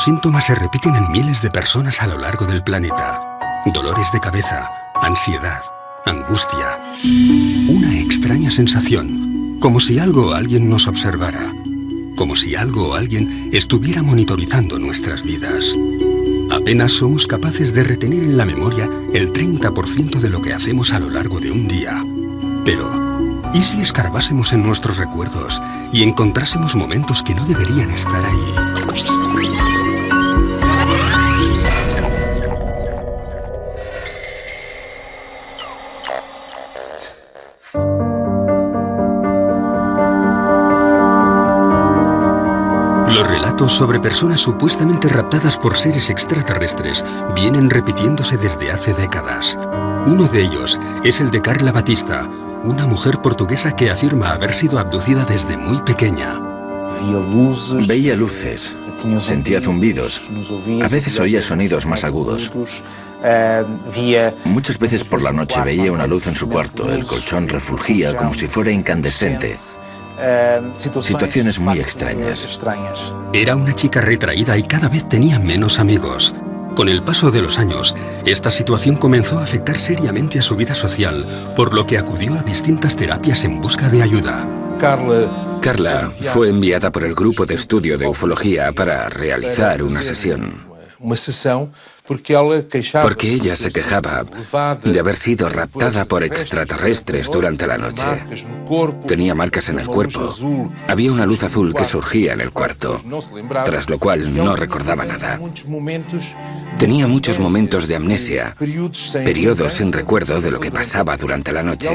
síntomas se repiten en miles de personas a lo largo del planeta. Dolores de cabeza, ansiedad, angustia. Una extraña sensación, como si algo o alguien nos observara. Como si algo o alguien estuviera monitorizando nuestras vidas. Apenas somos capaces de retener en la memoria el 30% de lo que hacemos a lo largo de un día. Pero, ¿y si escarbásemos en nuestros recuerdos y encontrásemos momentos que no deberían estar ahí? Los relatos sobre personas supuestamente raptadas por seres extraterrestres vienen repitiéndose desde hace décadas. Uno de ellos es el de Carla Batista, una mujer portuguesa que afirma haber sido abducida desde muy pequeña. Veía luces, sentía zumbidos, a veces oía sonidos más agudos. Muchas veces por la noche veía una luz en su cuarto, el colchón refulgía como si fuera incandescente. Situaciones muy extrañas. Era una chica retraída y cada vez tenía menos amigos. Con el paso de los años, esta situación comenzó a afectar seriamente a su vida social, por lo que acudió a distintas terapias en busca de ayuda. Carla fue enviada por el grupo de estudio de ufología para realizar una sesión. Porque ella se quejaba de haber sido raptada por extraterrestres durante la noche. Tenía marcas en el cuerpo. Había una luz azul que surgía en el cuarto, tras lo cual no recordaba nada. Tenía muchos momentos de amnesia, periodos sin recuerdo de lo que pasaba durante la noche.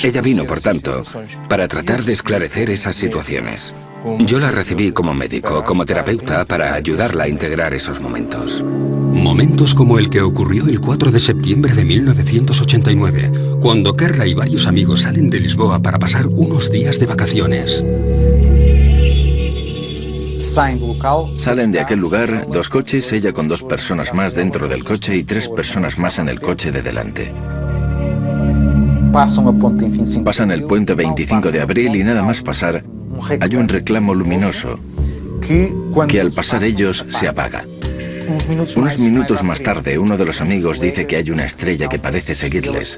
Ella vino, por tanto, para tratar de esclarecer esas situaciones. Yo la recibí como médico, como terapeuta, para ayudarla a integrar esos momentos. Momentos como el que ocurrió el 4 de septiembre de 1989, cuando Carla y varios amigos salen de Lisboa para pasar unos días de vacaciones. Salen de aquel lugar 2 coches, ella con 2 personas más dentro del coche y 3 personas más en el coche de delante. Pasan el puente 25 de abril y nada más pasar, hay un reclamo luminoso que al pasar ellos se apaga. Unos minutos más tarde, uno de los amigos dice que hay una estrella que parece seguirles.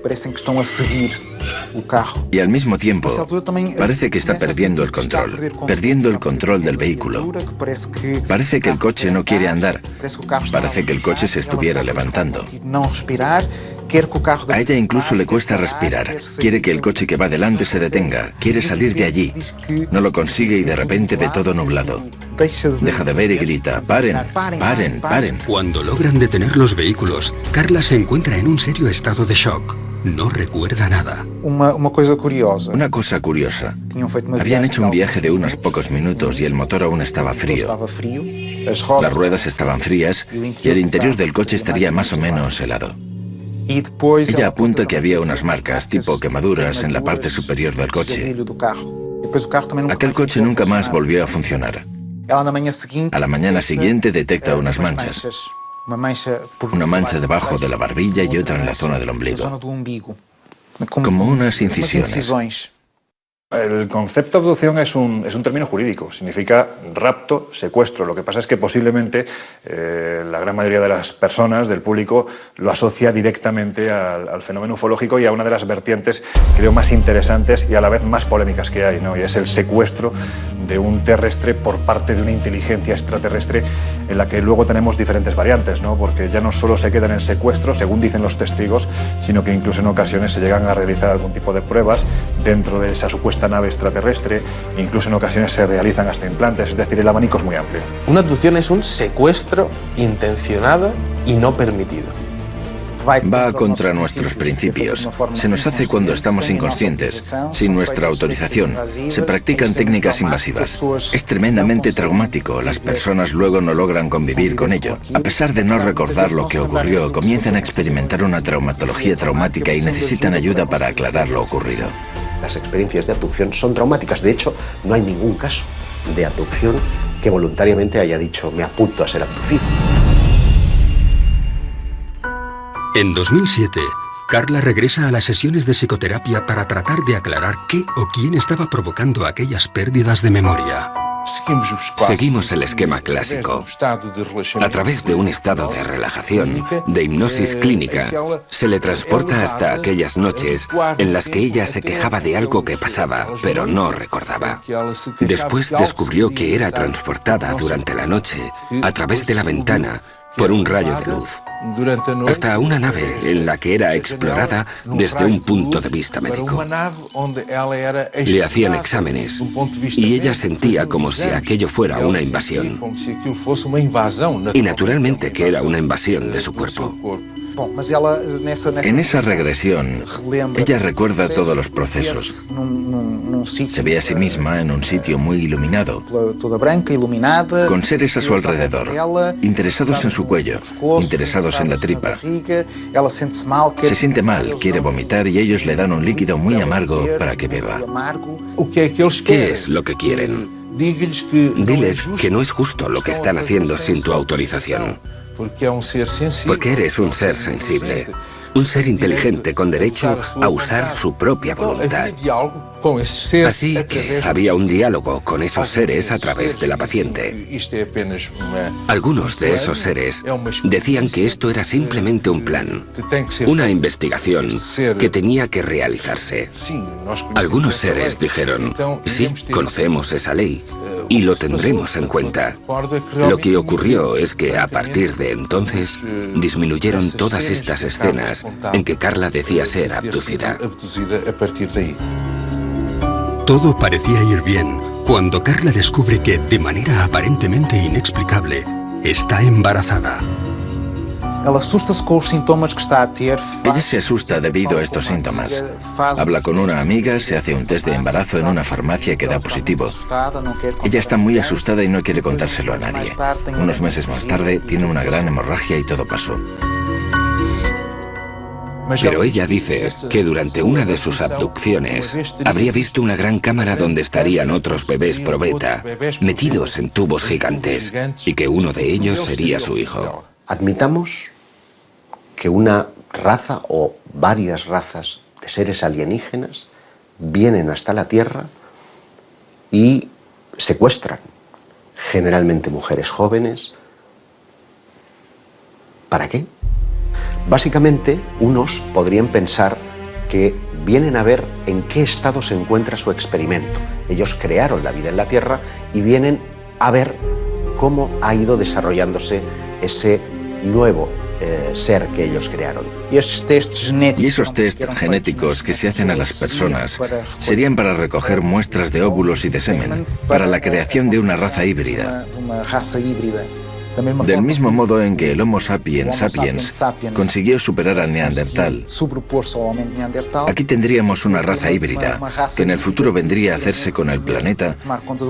Y al mismo tiempo, parece que está perdiendo el control del vehículo. Parece que el coche no quiere andar. Parece que el coche se estuviera levantando. A ella incluso le cuesta respirar. Quiere que el coche que va delante se detenga. Quiere salir de allí. No lo consigue y de repente ve todo nublado. Deja de ver y grita: ¡paren, paren, paren! Cuando logran detener los vehículos, Carla se encuentra en un serio estado de shock. No recuerda nada. Una cosa curiosa. Habían hecho un viaje de unos pocos minutos y el motor aún estaba frío. Las ruedas estaban frías y el interior del coche estaría más o menos helado. Ella apunta que había unas marcas tipo quemaduras en la parte superior del coche. Aquel coche nunca más volvió a funcionar. A la mañana siguiente detecta unas manchas. Una mancha debajo de la barbilla y otra en la zona del ombligo. Como unas incisiones. El concepto de abducción es un término jurídico, significa rapto, secuestro. Lo que pasa es que posiblemente la gran mayoría de las personas, del público, lo asocia directamente al fenómeno ufológico y a una de las vertientes, creo, más interesantes y a la vez más polémicas que hay, ¿no? Y es el secuestro de un terrestre por parte de una inteligencia extraterrestre, en la que luego tenemos diferentes variantes, ¿no? Porque ya no solo se queda en el secuestro, según dicen los testigos, sino que incluso en ocasiones se llegan a realizar algún tipo de pruebas dentro de esa supuesta nave extraterrestre, incluso en ocasiones se realizan hasta implantes, es decir, el abanico es muy amplio. Una abducción es un secuestro intencionado y no permitido. Va contra nuestros principios. Se nos hace cuando estamos inconscientes, sin nuestra autorización. Se practican técnicas invasivas. Es tremendamente traumático. Las personas luego no logran convivir con ello. A pesar de no recordar lo que ocurrió, comienzan a experimentar una traumatología traumática y necesitan ayuda para aclarar lo ocurrido. Las experiencias de abducción son traumáticas. De hecho, no hay ningún caso de abducción que voluntariamente haya dicho: me apunto a ser abducido. En 2007, Carla regresa a las sesiones de psicoterapia para tratar de aclarar qué o quién estaba provocando aquellas pérdidas de memoria. Seguimos el esquema clásico. A través de un estado de relajación, de hipnosis clínica, se le transporta hasta aquellas noches en las que ella se quejaba de algo que pasaba, pero no recordaba. Después descubrió que era transportada durante la noche, a través de la ventana, por un rayo de luz, hasta una nave en la que era explorada desde un punto de vista médico. Le hacían exámenes y ella sentía como si aquello fuera una invasión. Y naturalmente que era una invasión de su cuerpo. En esa regresión, ella recuerda todos los procesos. Se ve a sí misma en un sitio muy iluminado, con seres a su alrededor, interesados en su cuello, interesados en la tripa. Se siente mal, quiere vomitar y ellos le dan un líquido muy amargo para que beba. ¿Qué es lo que quieren? Diles que no es justo lo que están haciendo sin tu autorización. Porque eres un ser sensible, un ser inteligente con derecho a usar su propia voluntad. Así que había un diálogo con esos seres a través de la paciente. Algunos de esos seres decían que esto era simplemente un plan, una investigación que tenía que realizarse. Algunos seres dijeron, sí, conocemos esa ley y lo tendremos en cuenta. Lo que ocurrió es que a partir de entonces disminuyeron todas estas escenas en que Carla decía ser abducida. Todo parecía ir bien cuando Carla descubre que, de manera aparentemente inexplicable, está embarazada. Ella se asusta debido a estos síntomas. Habla con una amiga, se hace un test de embarazo en una farmacia que da positivo. Ella está muy asustada y no quiere contárselo a nadie. Unos meses más tarde tiene una gran hemorragia y todo pasó. Pero ella dice que durante una de sus abducciones habría visto una gran cámara donde estarían otros bebés probeta, metidos en tubos gigantes, y que uno de ellos sería su hijo. Admitamos que una raza o varias razas de seres alienígenas vienen hasta la Tierra y secuestran generalmente mujeres jóvenes. ¿Para qué? Básicamente, unos podrían pensar que vienen a ver en qué estado se encuentra su experimento. Ellos crearon la vida en la Tierra y vienen a ver cómo ha ido desarrollándose ese nuevo ser que ellos crearon. Y esos test genéticos que se hacen a las personas serían para recoger muestras de óvulos y de semen, para la creación de una raza híbrida. Del mismo modo en que el Homo sapiens sapiens consiguió superar al Neandertal, aquí tendríamos una raza híbrida que en el futuro vendría a hacerse con el planeta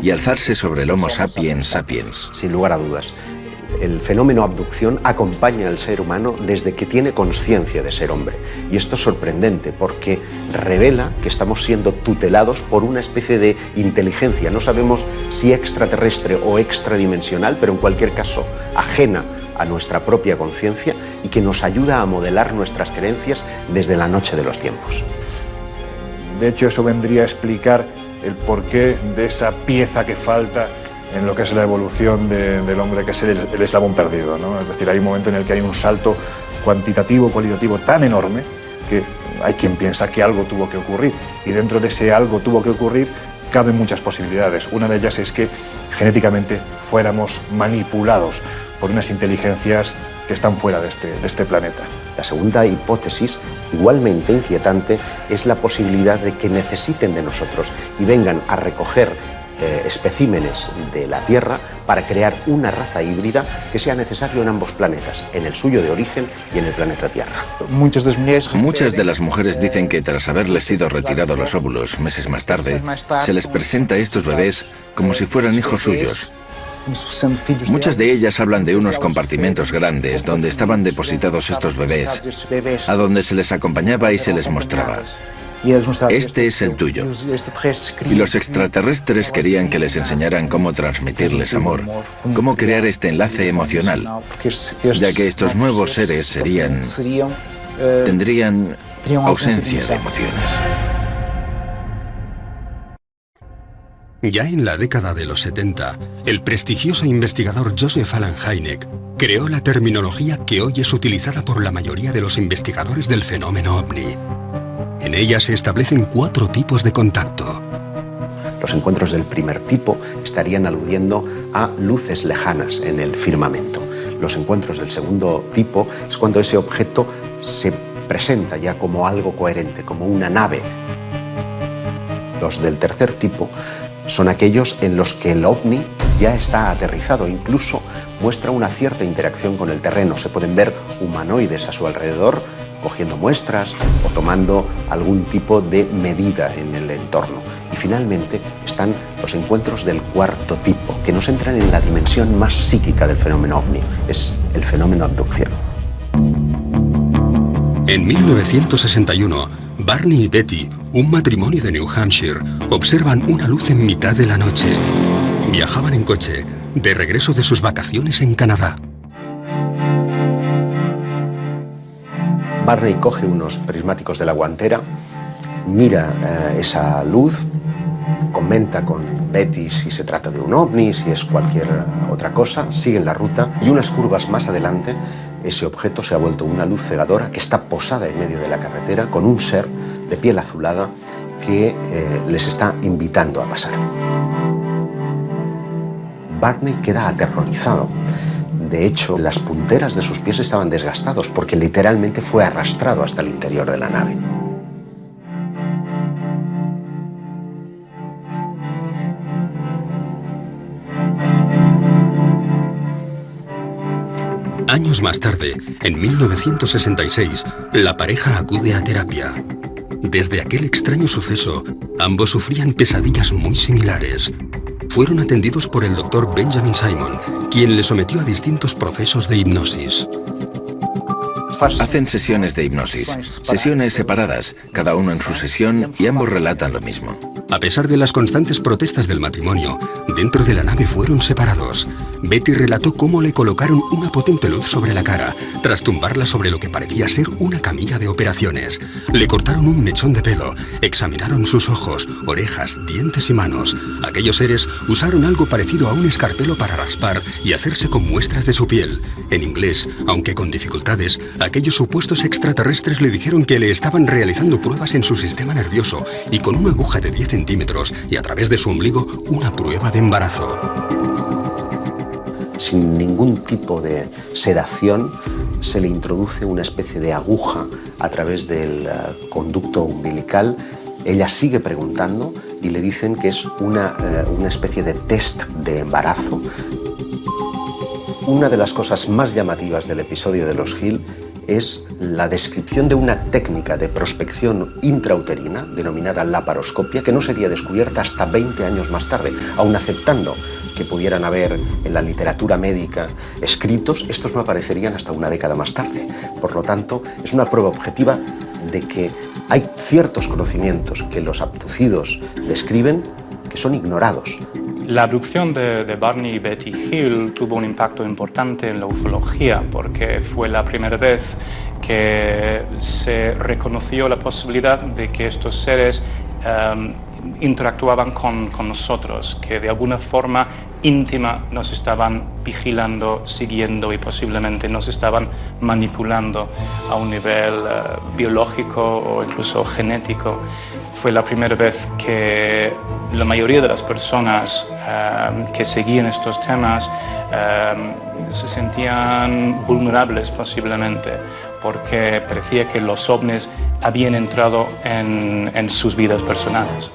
y alzarse sobre el Homo sapiens sapiens. Sin lugar a dudas. El fenómeno abducción acompaña al ser humano desde que tiene conciencia de ser hombre. Y esto es sorprendente porque revela que estamos siendo tutelados por una especie de inteligencia. No sabemos si extraterrestre o extradimensional, pero en cualquier caso ajena a nuestra propia conciencia y que nos ayuda a modelar nuestras creencias desde la noche de los tiempos. De hecho, eso vendría a explicar el porqué de esa pieza que falta en lo que es la evolución del hombre, que es el eslabón perdido, ¿no? Es decir, hay un momento en el que hay un salto cuantitativo, cualitativo tan enorme que hay quien piensa que algo tuvo que ocurrir. Y dentro de ese algo tuvo que ocurrir caben muchas posibilidades. Una de ellas es que genéticamente fuéramos manipulados por unas inteligencias que están fuera de este planeta. La segunda hipótesis, igualmente inquietante, es la posibilidad de que necesiten de nosotros y vengan a recoger especímenes de la Tierra para crear una raza híbrida que sea necesario en ambos planetas, en el suyo de origen y en el planeta Tierra. Muchas de las mujeres dicen que tras haberles sido retirados los óvulos meses más tarde, se les presenta a estos bebés como si fueran hijos suyos. Muchas de ellas hablan de unos compartimentos grandes donde estaban depositados estos bebés, a donde se les acompañaba y se les mostraba. Este es el tuyo. Y los extraterrestres querían que les enseñaran cómo transmitirles amor, cómo crear este enlace emocional, ya que estos nuevos seres tendrían ausencia de emociones. Ya en la década de los 70, el prestigioso investigador Joseph Allen Hynek creó la terminología que hoy es utilizada por la mayoría de los investigadores del fenómeno ovni. En ella se establecen 4 tipos de contacto. Los encuentros del primer tipo estarían aludiendo a luces lejanas en el firmamento. Los encuentros del segundo tipo es cuando ese objeto se presenta ya como algo coherente, como una nave. Los del tercer tipo son aquellos en los que el ovni ya está aterrizado, incluso muestra una cierta interacción con el terreno. Se pueden ver humanoides a su alrededor, cogiendo muestras o tomando algún tipo de medida en el entorno. Y finalmente están los encuentros del cuarto tipo, que nos entran en la dimensión más psíquica del fenómeno ovni, es el fenómeno abducción. En 1961, Barney y Betty, un matrimonio de New Hampshire, observan una luz en mitad de la noche. Viajaban en coche, de regreso de sus vacaciones en Canadá. Barney coge unos prismáticos de la guantera, mira esa luz, comenta con Betty si se trata de un ovni, si es cualquier otra cosa, siguen la ruta y unas curvas más adelante ese objeto se ha vuelto una luz cegadora que está posada en medio de la carretera con un ser de piel azulada que les está invitando a pasar. Barney queda aterrorizado. De hecho, las punteras de sus pies estaban desgastados porque literalmente fue arrastrado hasta el interior de la nave. Años más tarde, en 1966, la pareja acude a terapia. Desde aquel extraño suceso, ambos sufrían pesadillas muy similares. Fueron atendidos por el doctor Benjamin Simon, quien les sometió a distintos procesos de hipnosis. Hacen sesiones de hipnosis, sesiones separadas, cada uno en su sesión, y ambos relatan lo mismo. A pesar de las constantes protestas del matrimonio, dentro de la nave fueron separados. Betty relató cómo le colocaron una potente luz sobre la cara, tras tumbarla sobre lo que parecía ser una camilla de operaciones. Le cortaron un mechón de pelo, examinaron sus ojos, orejas, dientes y manos. Aquellos seres usaron algo parecido a un escarpelo para raspar y hacerse con muestras de su piel. En inglés, aunque con dificultades, aquellos supuestos extraterrestres le dijeron que le estaban realizando pruebas en su sistema nervioso y con una aguja de 10 centímetros y a través de su ombligo una prueba de embarazo. Sin ningún tipo de sedación, se le introduce una especie de aguja a través del conducto umbilical. Ella sigue preguntando y le dicen que es una especie de test de embarazo. Una de las cosas más llamativas del episodio de los Hill es la descripción de una técnica de prospección intrauterina denominada laparoscopia que no sería descubierta hasta 20 años más tarde. Aun aceptando que pudieran haber en la literatura médica escritos, estos no aparecerían hasta una década más tarde. Por lo tanto, es una prueba objetiva de que hay ciertos conocimientos que los abducidos describen que son ignorados. La abducción de Barney y Betty Hill tuvo un impacto importante en la ufología porque fue la primera vez que se reconoció la posibilidad de que estos seres interactuaban con nosotros, que de alguna forma íntima nos estaban vigilando, siguiendo y posiblemente nos estaban manipulando a un nivel biológico o incluso genético. Fue la primera vez que la mayoría de las personas que seguían estos temas se sentían vulnerables posiblemente porque parecía que los ovnis habían entrado en sus vidas personales.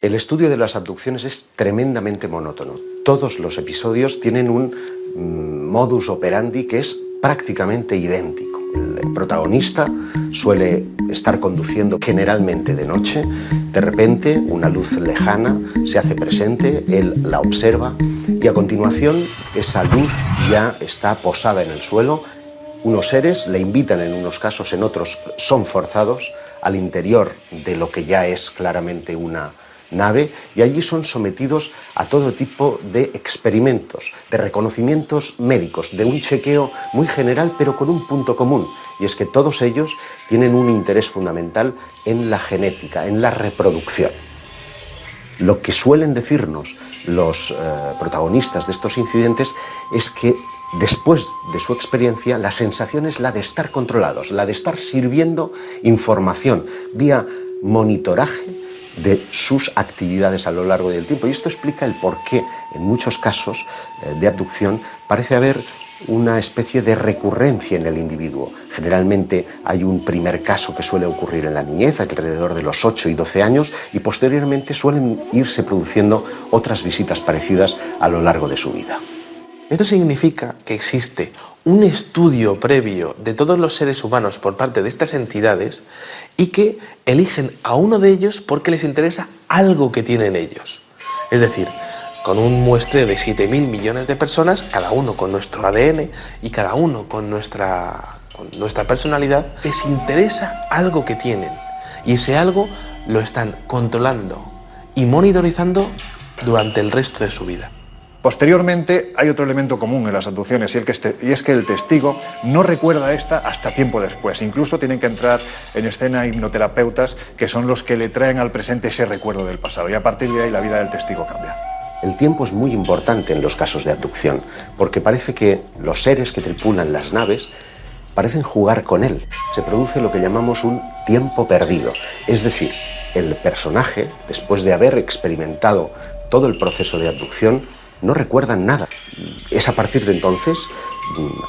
El estudio de las abducciones es tremendamente monótono. Todos los episodios tienen un modus operandi que es prácticamente idéntico. El protagonista suele estar conduciendo generalmente de noche. De repente, una luz lejana se hace presente, él la observa y a continuación esa luz ya está posada en el suelo. Unos seres le invitan en unos casos, en otros son forzados al interior de lo que ya es claramente una nave y allí son sometidos a todo tipo de experimentos, de reconocimientos médicos, de un chequeo muy general pero con un punto común, y es que todos ellos tienen un interés fundamental en la genética, en la reproducción. Lo que suelen decirnos los protagonistas de estos incidentes es que después de su experiencia la sensación es la de estar controlados, la de estar sirviendo información vía monitoraje de sus actividades a lo largo del tiempo. Y esto explica el por qué en muchos casos de abducción parece haber una especie de recurrencia en el individuo. Generalmente hay un primer caso que suele ocurrir en la niñez, alrededor de los 8 y 12 años, y posteriormente suelen irse produciendo otras visitas parecidas a lo largo de su vida. Esto significa que existe un estudio previo de todos los seres humanos por parte de estas entidades y que eligen a uno de ellos porque les interesa algo que tienen ellos. Es decir, con un muestreo de 7.000 millones de personas, cada uno con nuestro ADN y cada uno con nuestra personalidad, les interesa algo que tienen y ese algo lo están controlando y monitorizando durante el resto de su vida. Posteriormente hay otro elemento común en las abducciones y es que el testigo no recuerda esta hasta tiempo después. Incluso tienen que entrar en escena hipnoterapeutas que son los que le traen al presente ese recuerdo del pasado y a partir de ahí la vida del testigo cambia. El tiempo es muy importante en los casos de abducción porque parece que los seres que tripulan las naves parecen jugar con él. Se produce lo que llamamos un tiempo perdido, es decir, el personaje, después de haber experimentado todo el proceso de abducción, no recuerdan nada. Es a partir de entonces,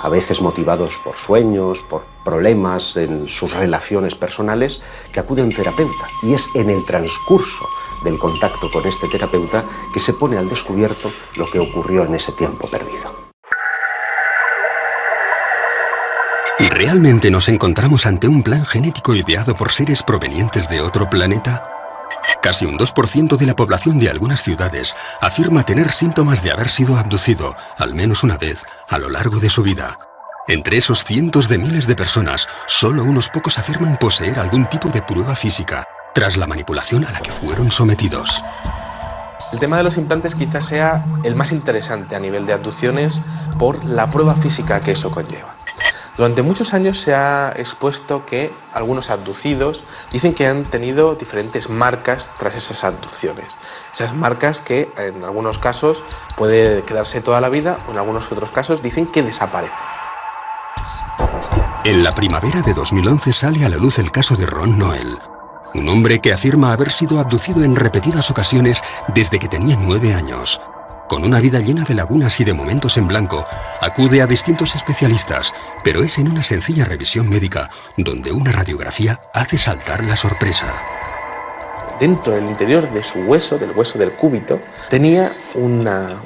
a veces motivados por sueños, por problemas en sus relaciones personales, que acude a un terapeuta. Y es en el transcurso del contacto con este terapeuta que se pone al descubierto lo que ocurrió en ese tiempo perdido. ¿Y realmente nos encontramos ante un plan genético ideado por seres provenientes de otro planeta? Casi un 2% de la población de algunas ciudades afirma tener síntomas de haber sido abducido, al menos una vez, a lo largo de su vida. Entre esos cientos de miles de personas, solo unos pocos afirman poseer algún tipo de prueba física, tras la manipulación a la que fueron sometidos. El tema de los implantes quizás sea el más interesante a nivel de abducciones por la prueba física que eso conlleva. Durante muchos años se ha expuesto que algunos abducidos dicen que han tenido diferentes marcas tras esas abducciones. Esas marcas que en algunos casos puede quedarse toda la vida o en algunos otros casos dicen que desaparecen. En la primavera de 2011 sale a la luz el caso de Ron Noel, un hombre que afirma haber sido abducido en repetidas ocasiones desde que tenía 9 años. Con una vida llena de lagunas y de momentos en blanco, acude a distintos especialistas, pero es en una sencilla revisión médica donde una radiografía hace saltar la sorpresa. Dentro del interior de su hueso, del hueso del cúbito, tenía una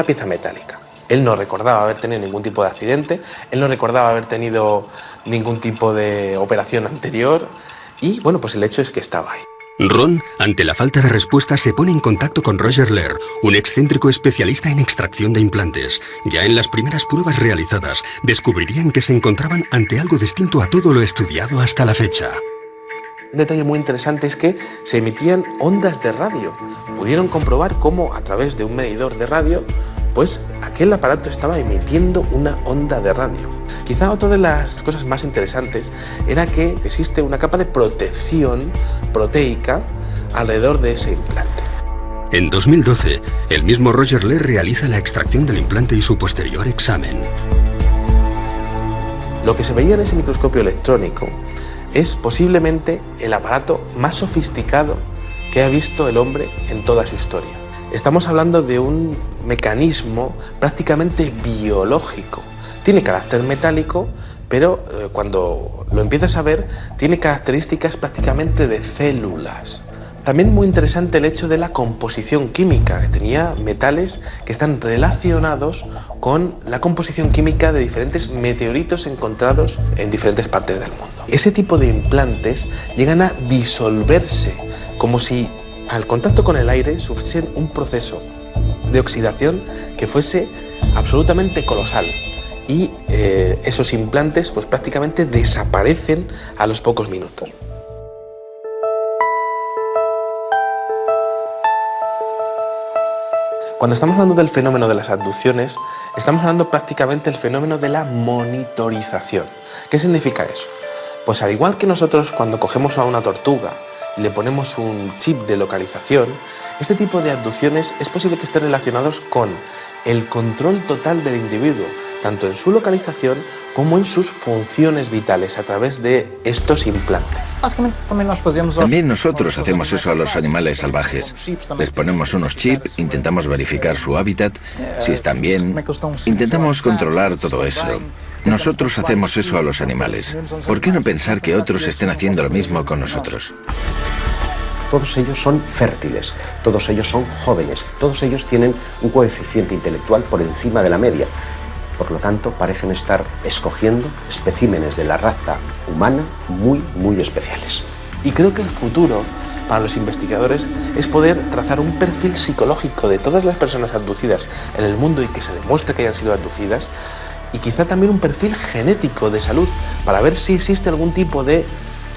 pieza metálica. Él no recordaba haber tenido ningún tipo de accidente, él no recordaba haber tenido ningún tipo de operación anterior y, bueno, pues el hecho es que estaba ahí. Ron, ante la falta de respuesta, se pone en contacto con Roger Lehr, un excéntrico especialista en extracción de implantes. Ya en las primeras pruebas realizadas, descubrirían que se encontraban ante algo distinto a todo lo estudiado hasta la fecha. Un detalle muy interesante es que se emitían ondas de radio. Pudieron comprobar cómo a través de un medidor de radio, pues aquel aparato estaba emitiendo una onda de radio. Quizá otra de las cosas más interesantes era que existe una capa de protección proteica alrededor de ese implante. En 2012, el mismo Roger Lehr realiza la extracción del implante y su posterior examen. Lo que se veía en ese microscopio electrónico es posiblemente el aparato más sofisticado que ha visto el hombre en toda su historia. Estamos hablando de un mecanismo prácticamente biológico. Tiene carácter metálico, pero cuando lo empiezas a ver, tiene características prácticamente de células. También muy interesante el hecho de la composición química, que tenía metales que están relacionados con la composición química de diferentes meteoritos encontrados en diferentes partes del mundo. Ese tipo de implantes llegan a disolverse, como si al contacto con el aire sufriesen un proceso de oxidación que fuese absolutamente colosal. Y esos implantes pues prácticamente desaparecen a los pocos minutos. Cuando estamos hablando del fenómeno de las abducciones, estamos hablando prácticamente del fenómeno de la monitorización. ¿Qué significa eso? Pues al igual que nosotros cuando cogemos a una tortuga y le ponemos un chip de localización, este tipo de abducciones es posible que estén relacionados con el control total del individuo, tanto en su localización como en sus funciones vitales a través de estos implantes. También nosotros hacemos eso a los animales salvajes. Les ponemos unos chips, intentamos verificar su hábitat, si están bien, intentamos controlar todo eso. Nosotros hacemos eso a los animales. ¿Por qué no pensar que otros estén haciendo lo mismo con nosotros? Todos ellos son fértiles, todos ellos son jóvenes, todos ellos tienen un coeficiente intelectual por encima de la media. Por lo tanto, parecen estar escogiendo especímenes de la raza humana muy especiales. Y creo que el futuro para los investigadores es poder trazar un perfil psicológico de todas las personas abducidas en el mundo y que se demuestre que hayan sido abducidas, y quizá también un perfil genético de salud para ver si existe algún tipo de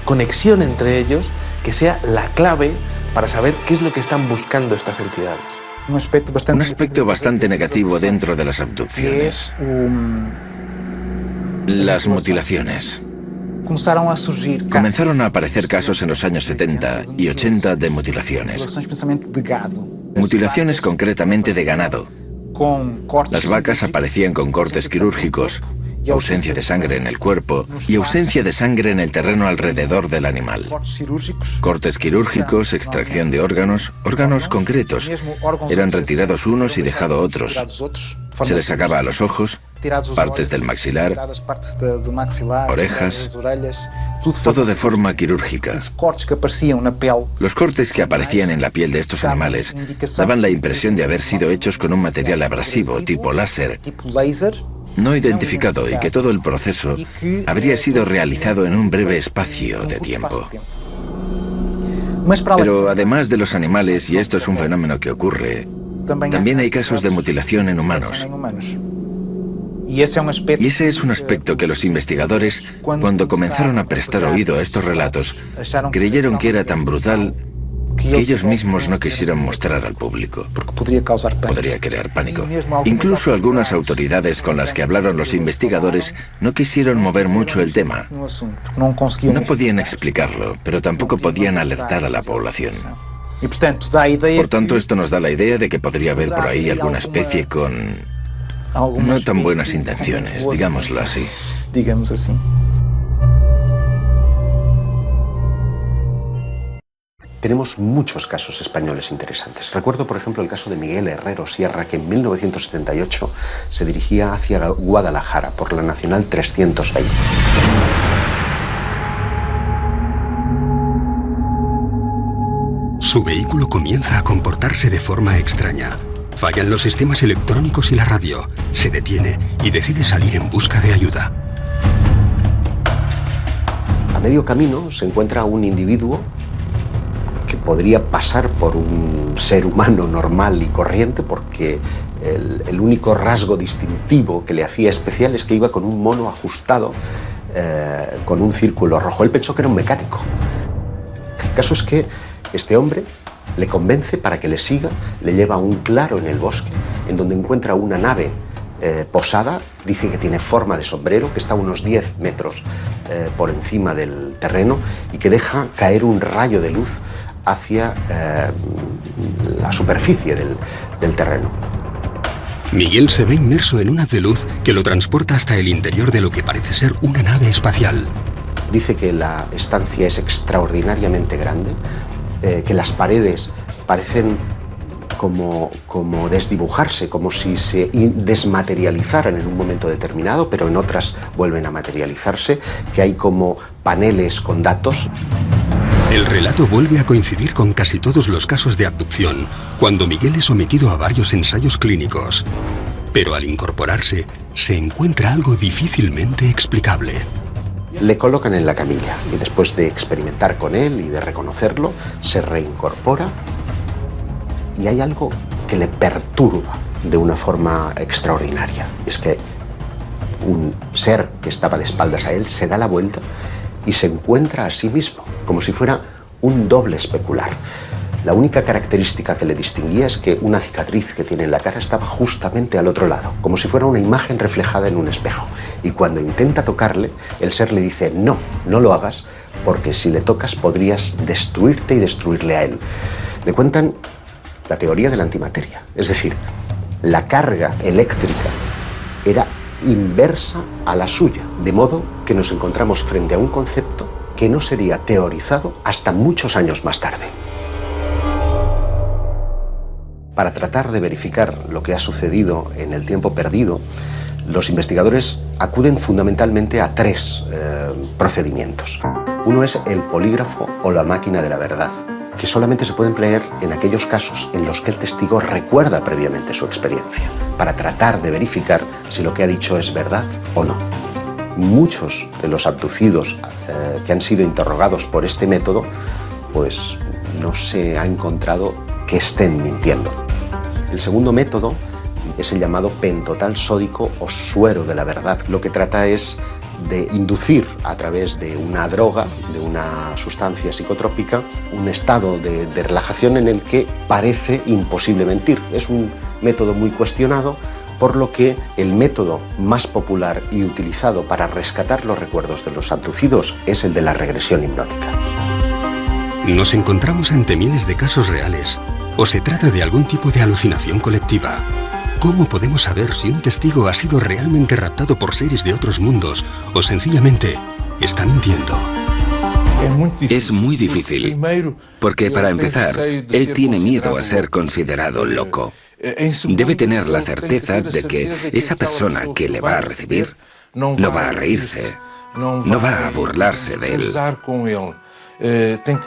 conexión entre ellos que sea la clave para saber qué es lo que están buscando estas entidades. Un aspecto bastante negativo dentro de las abducciones. Las mutilaciones. Comenzaron a aparecer casos en los años 70 y 80 de mutilaciones. Mutilaciones concretamente de ganado. Las vacas aparecían con cortes quirúrgicos, ausencia de sangre en el cuerpo y ausencia de sangre en el terreno alrededor del animal. Cortes quirúrgicos, extracción de órganos concretos. Eran retirados unos y dejados otros. Se les sacaba a los ojos, partes del maxilar, orejas, todo de forma quirúrgica. Los cortes que aparecían en la piel de estos animales daban la impresión de haber sido hechos con un material abrasivo tipo láser, no identificado, y que todo el proceso habría sido realizado en un breve espacio de tiempo. Pero además de los animales, y esto es un fenómeno que ocurre, también hay casos de mutilación en humanos. Y ese es un aspecto que los investigadores, cuando comenzaron a prestar oído a estos relatos, creyeron que era tan brutal que ellos mismos no quisieron mostrar al público. Podría crear pánico. Incluso algunas autoridades con las que hablaron los investigadores no quisieron mover mucho el tema. No podían explicarlo, pero tampoco podían alertar a la población. Por tanto, esto nos da la idea de que podría haber por ahí alguna especie con no tan buenas intenciones, digámoslo así. Tenemos muchos casos españoles interesantes. Recuerdo, por ejemplo, el caso de Miguel Herrero Sierra, que en 1978 se dirigía hacia Guadalajara por la Nacional 320. Su vehículo comienza a comportarse de forma extraña. Fallan los sistemas electrónicos y la radio. Se detiene y decide salir en busca de ayuda. A medio camino se encuentra un individuo que podría pasar por un ser humano normal y corriente, porque el único rasgo distintivo que le hacía especial es que iba con un mono ajustado con un círculo rojo. Él pensó que era un mecánico. El caso es que este hombre le convence para que le siga, le lleva a un claro en el bosque, en donde encuentra una nave posada. Dice que tiene forma de sombrero, que está a unos 10 metros por encima del terreno y que deja caer un rayo de luz hacia la superficie del terreno. Miguel se ve inmerso en un haz de luz que lo transporta hasta el interior de lo que parece ser una nave espacial. Dice que la estancia es extraordinariamente grande, que las paredes parecen como desdibujarse, como si se desmaterializaran en un momento determinado, pero en otras vuelven a materializarse, que hay como paneles con datos. El relato vuelve a coincidir con casi todos los casos de abducción, cuando Miguel es sometido a varios ensayos clínicos. Pero al incorporarse, se encuentra algo difícilmente explicable. Le colocan en la camilla y después de experimentar con él y de reconocerlo, se reincorpora y hay algo que le perturba de una forma extraordinaria. Es que un ser que estaba de espaldas a él se da la vuelta y se encuentra a sí mismo, como si fuera un doble especular. La única característica que le distinguía es que una cicatriz que tiene en la cara estaba justamente al otro lado, como si fuera una imagen reflejada en un espejo. Y cuando intenta tocarle, el ser le dice, no, no lo hagas, porque si le tocas podrías destruirte y destruirle a él. Le cuentan la teoría de la antimateria, es decir, la carga eléctrica era inversa a la suya, de modo que nos encontramos frente a un concepto que no sería teorizado hasta muchos años más tarde. Para tratar de verificar lo que ha sucedido en el tiempo perdido, los investigadores acuden fundamentalmente a tres procedimientos. Uno es el polígrafo o la máquina de la verdad, que solamente se puede emplear en aquellos casos en los que el testigo recuerda previamente su experiencia, para tratar de verificar si lo que ha dicho es verdad o no. Muchos de los abducidos que han sido interrogados por este método, pues no se ha encontrado que estén mintiendo. El segundo método es el llamado pentotal sódico o suero de la verdad. Lo que trata es de inducir a través de una droga, de una sustancia psicotrópica, un estado de relajación en el que parece imposible mentir. Es un método muy cuestionado, por lo que el método más popular y utilizado para rescatar los recuerdos de los abducidos es el de la regresión hipnótica. ¿Nos encontramos ante miles de casos reales o se trata de algún tipo de alucinación colectiva? ¿Cómo podemos saber si un testigo ha sido realmente raptado por seres de otros mundos o sencillamente está mintiendo? Es muy difícil, porque para empezar, él tiene miedo a ser considerado loco. Debe tener la certeza de que esa persona que le va a recibir no va a reírse, no va a burlarse de él.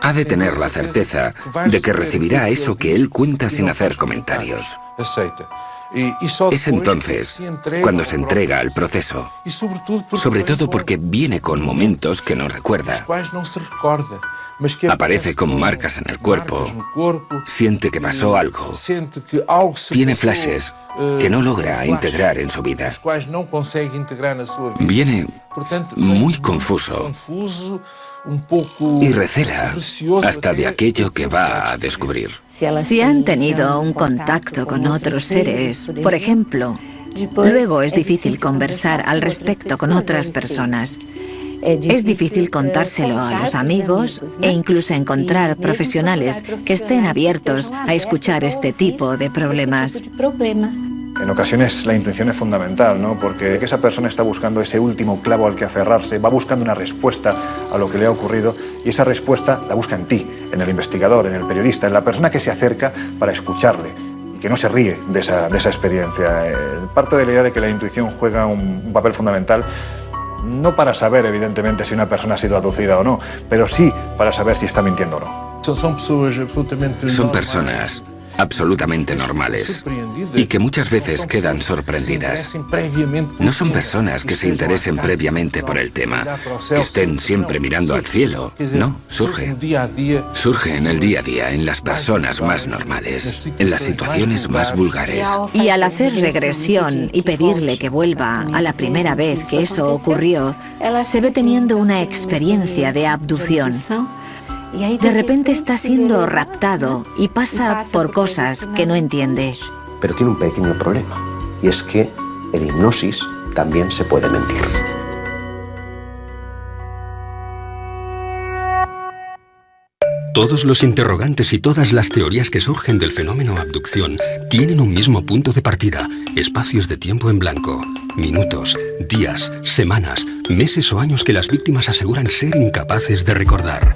Ha de tener la certeza de que recibirá eso que él cuenta sin hacer comentarios. Es entonces cuando se entrega al proceso, sobre todo porque viene con momentos que no recuerda. Aparece con marcas en el cuerpo, siente que pasó algo, tiene flashes que no logra integrar en su vida. Viene muy confuso y recela hasta de aquello que va a descubrir. Si han tenido un contacto con otros seres, por ejemplo, luego es difícil conversar al respecto con otras personas. Es difícil contárselo a los amigos e incluso encontrar profesionales que estén abiertos a escuchar este tipo de problemas. En ocasiones la intuición es fundamental, ¿no? Porque esa persona está buscando ese último clavo al que aferrarse, va buscando una respuesta a lo que le ha ocurrido y esa respuesta la busca en ti, en el investigador, en el periodista, en la persona que se acerca para escucharle y que no se ríe de esa experiencia. Parto de la idea de que la intuición juega un papel fundamental, no para saber, evidentemente, si una persona ha sido abducida o no, pero sí para saber si está mintiendo o no. Son personas absolutamente normales y que muchas veces quedan sorprendidas. No son personas que se interesen previamente por el tema, que estén siempre mirando al cielo. No, surge en el día a día, en las personas más normales, en las situaciones más vulgares. Y al hacer regresión y pedirle que vuelva a la primera vez que eso ocurrió, se ve teniendo una experiencia de abducción. De repente está siendo raptado y pasa por cosas que no entiende. Pero tiene un pequeño problema, y es que en hipnosis también se puede mentir. Todos los interrogantes y todas las teorías que surgen del fenómeno abducción tienen un mismo punto de partida: espacios de tiempo en blanco, minutos, días, semanas, meses o años que las víctimas aseguran ser incapaces de recordar.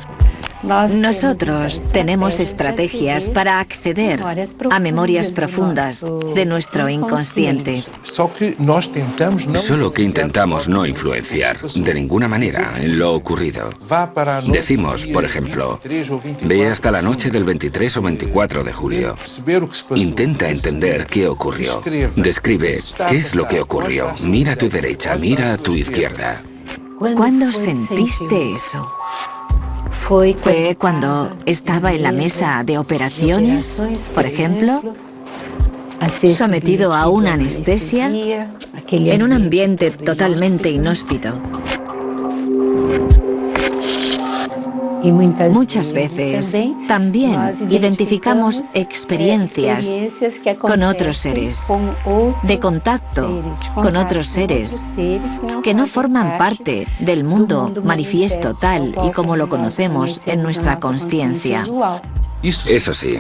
Nosotros tenemos estrategias para acceder a memorias profundas de nuestro inconsciente. Solo que intentamos no influenciar de ninguna manera en lo ocurrido. Decimos, por ejemplo, ve hasta la noche del 23 o 24 de julio. Intenta entender qué ocurrió. Describe qué es lo que ocurrió. Mira a tu derecha, mira a tu izquierda. ¿Cuándo sentiste eso? ¿Fue cuando estaba en la mesa de operaciones, por ejemplo? Sometido a una anestesia, en un ambiente totalmente inhóspito. Muchas veces también identificamos experiencias con otros seres, de contacto con otros seres que no forman parte del mundo manifiesto tal y como lo conocemos en nuestra consciencia. Eso sí,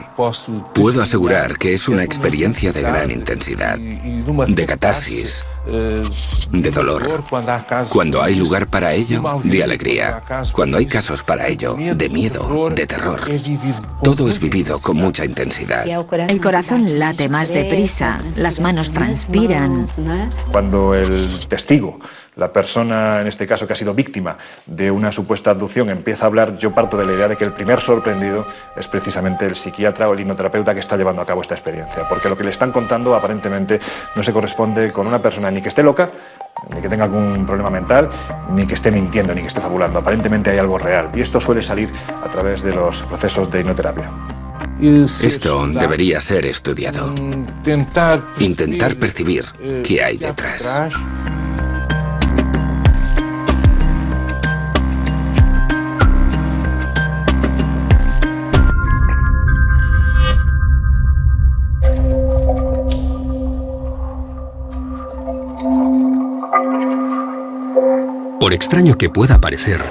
puedo asegurar que es una experiencia de gran intensidad, de catarsis, de dolor. Cuando hay lugar para ello, de alegría. Cuando hay casos para ello, de miedo, de terror. Todo es vivido con mucha intensidad. El corazón late más deprisa, las manos transpiran. Cuando el testigo, la persona en este caso que ha sido víctima de una supuesta abducción, empieza a hablar, yo parto de la idea de que el primer sorprendido es precisamente el psiquiatra o el hipnoterapeuta que está llevando a cabo esta experiencia, porque lo que le están contando aparentemente no se corresponde con una persona ni que esté loca, ni que tenga algún problema mental, ni que esté mintiendo, ni que esté fabulando. Aparentemente hay algo real, y esto suele salir a través de los procesos de hipnoterapia. Esto debería ser estudiado. Intentar percibir qué hay detrás. Por extraño que pueda parecer,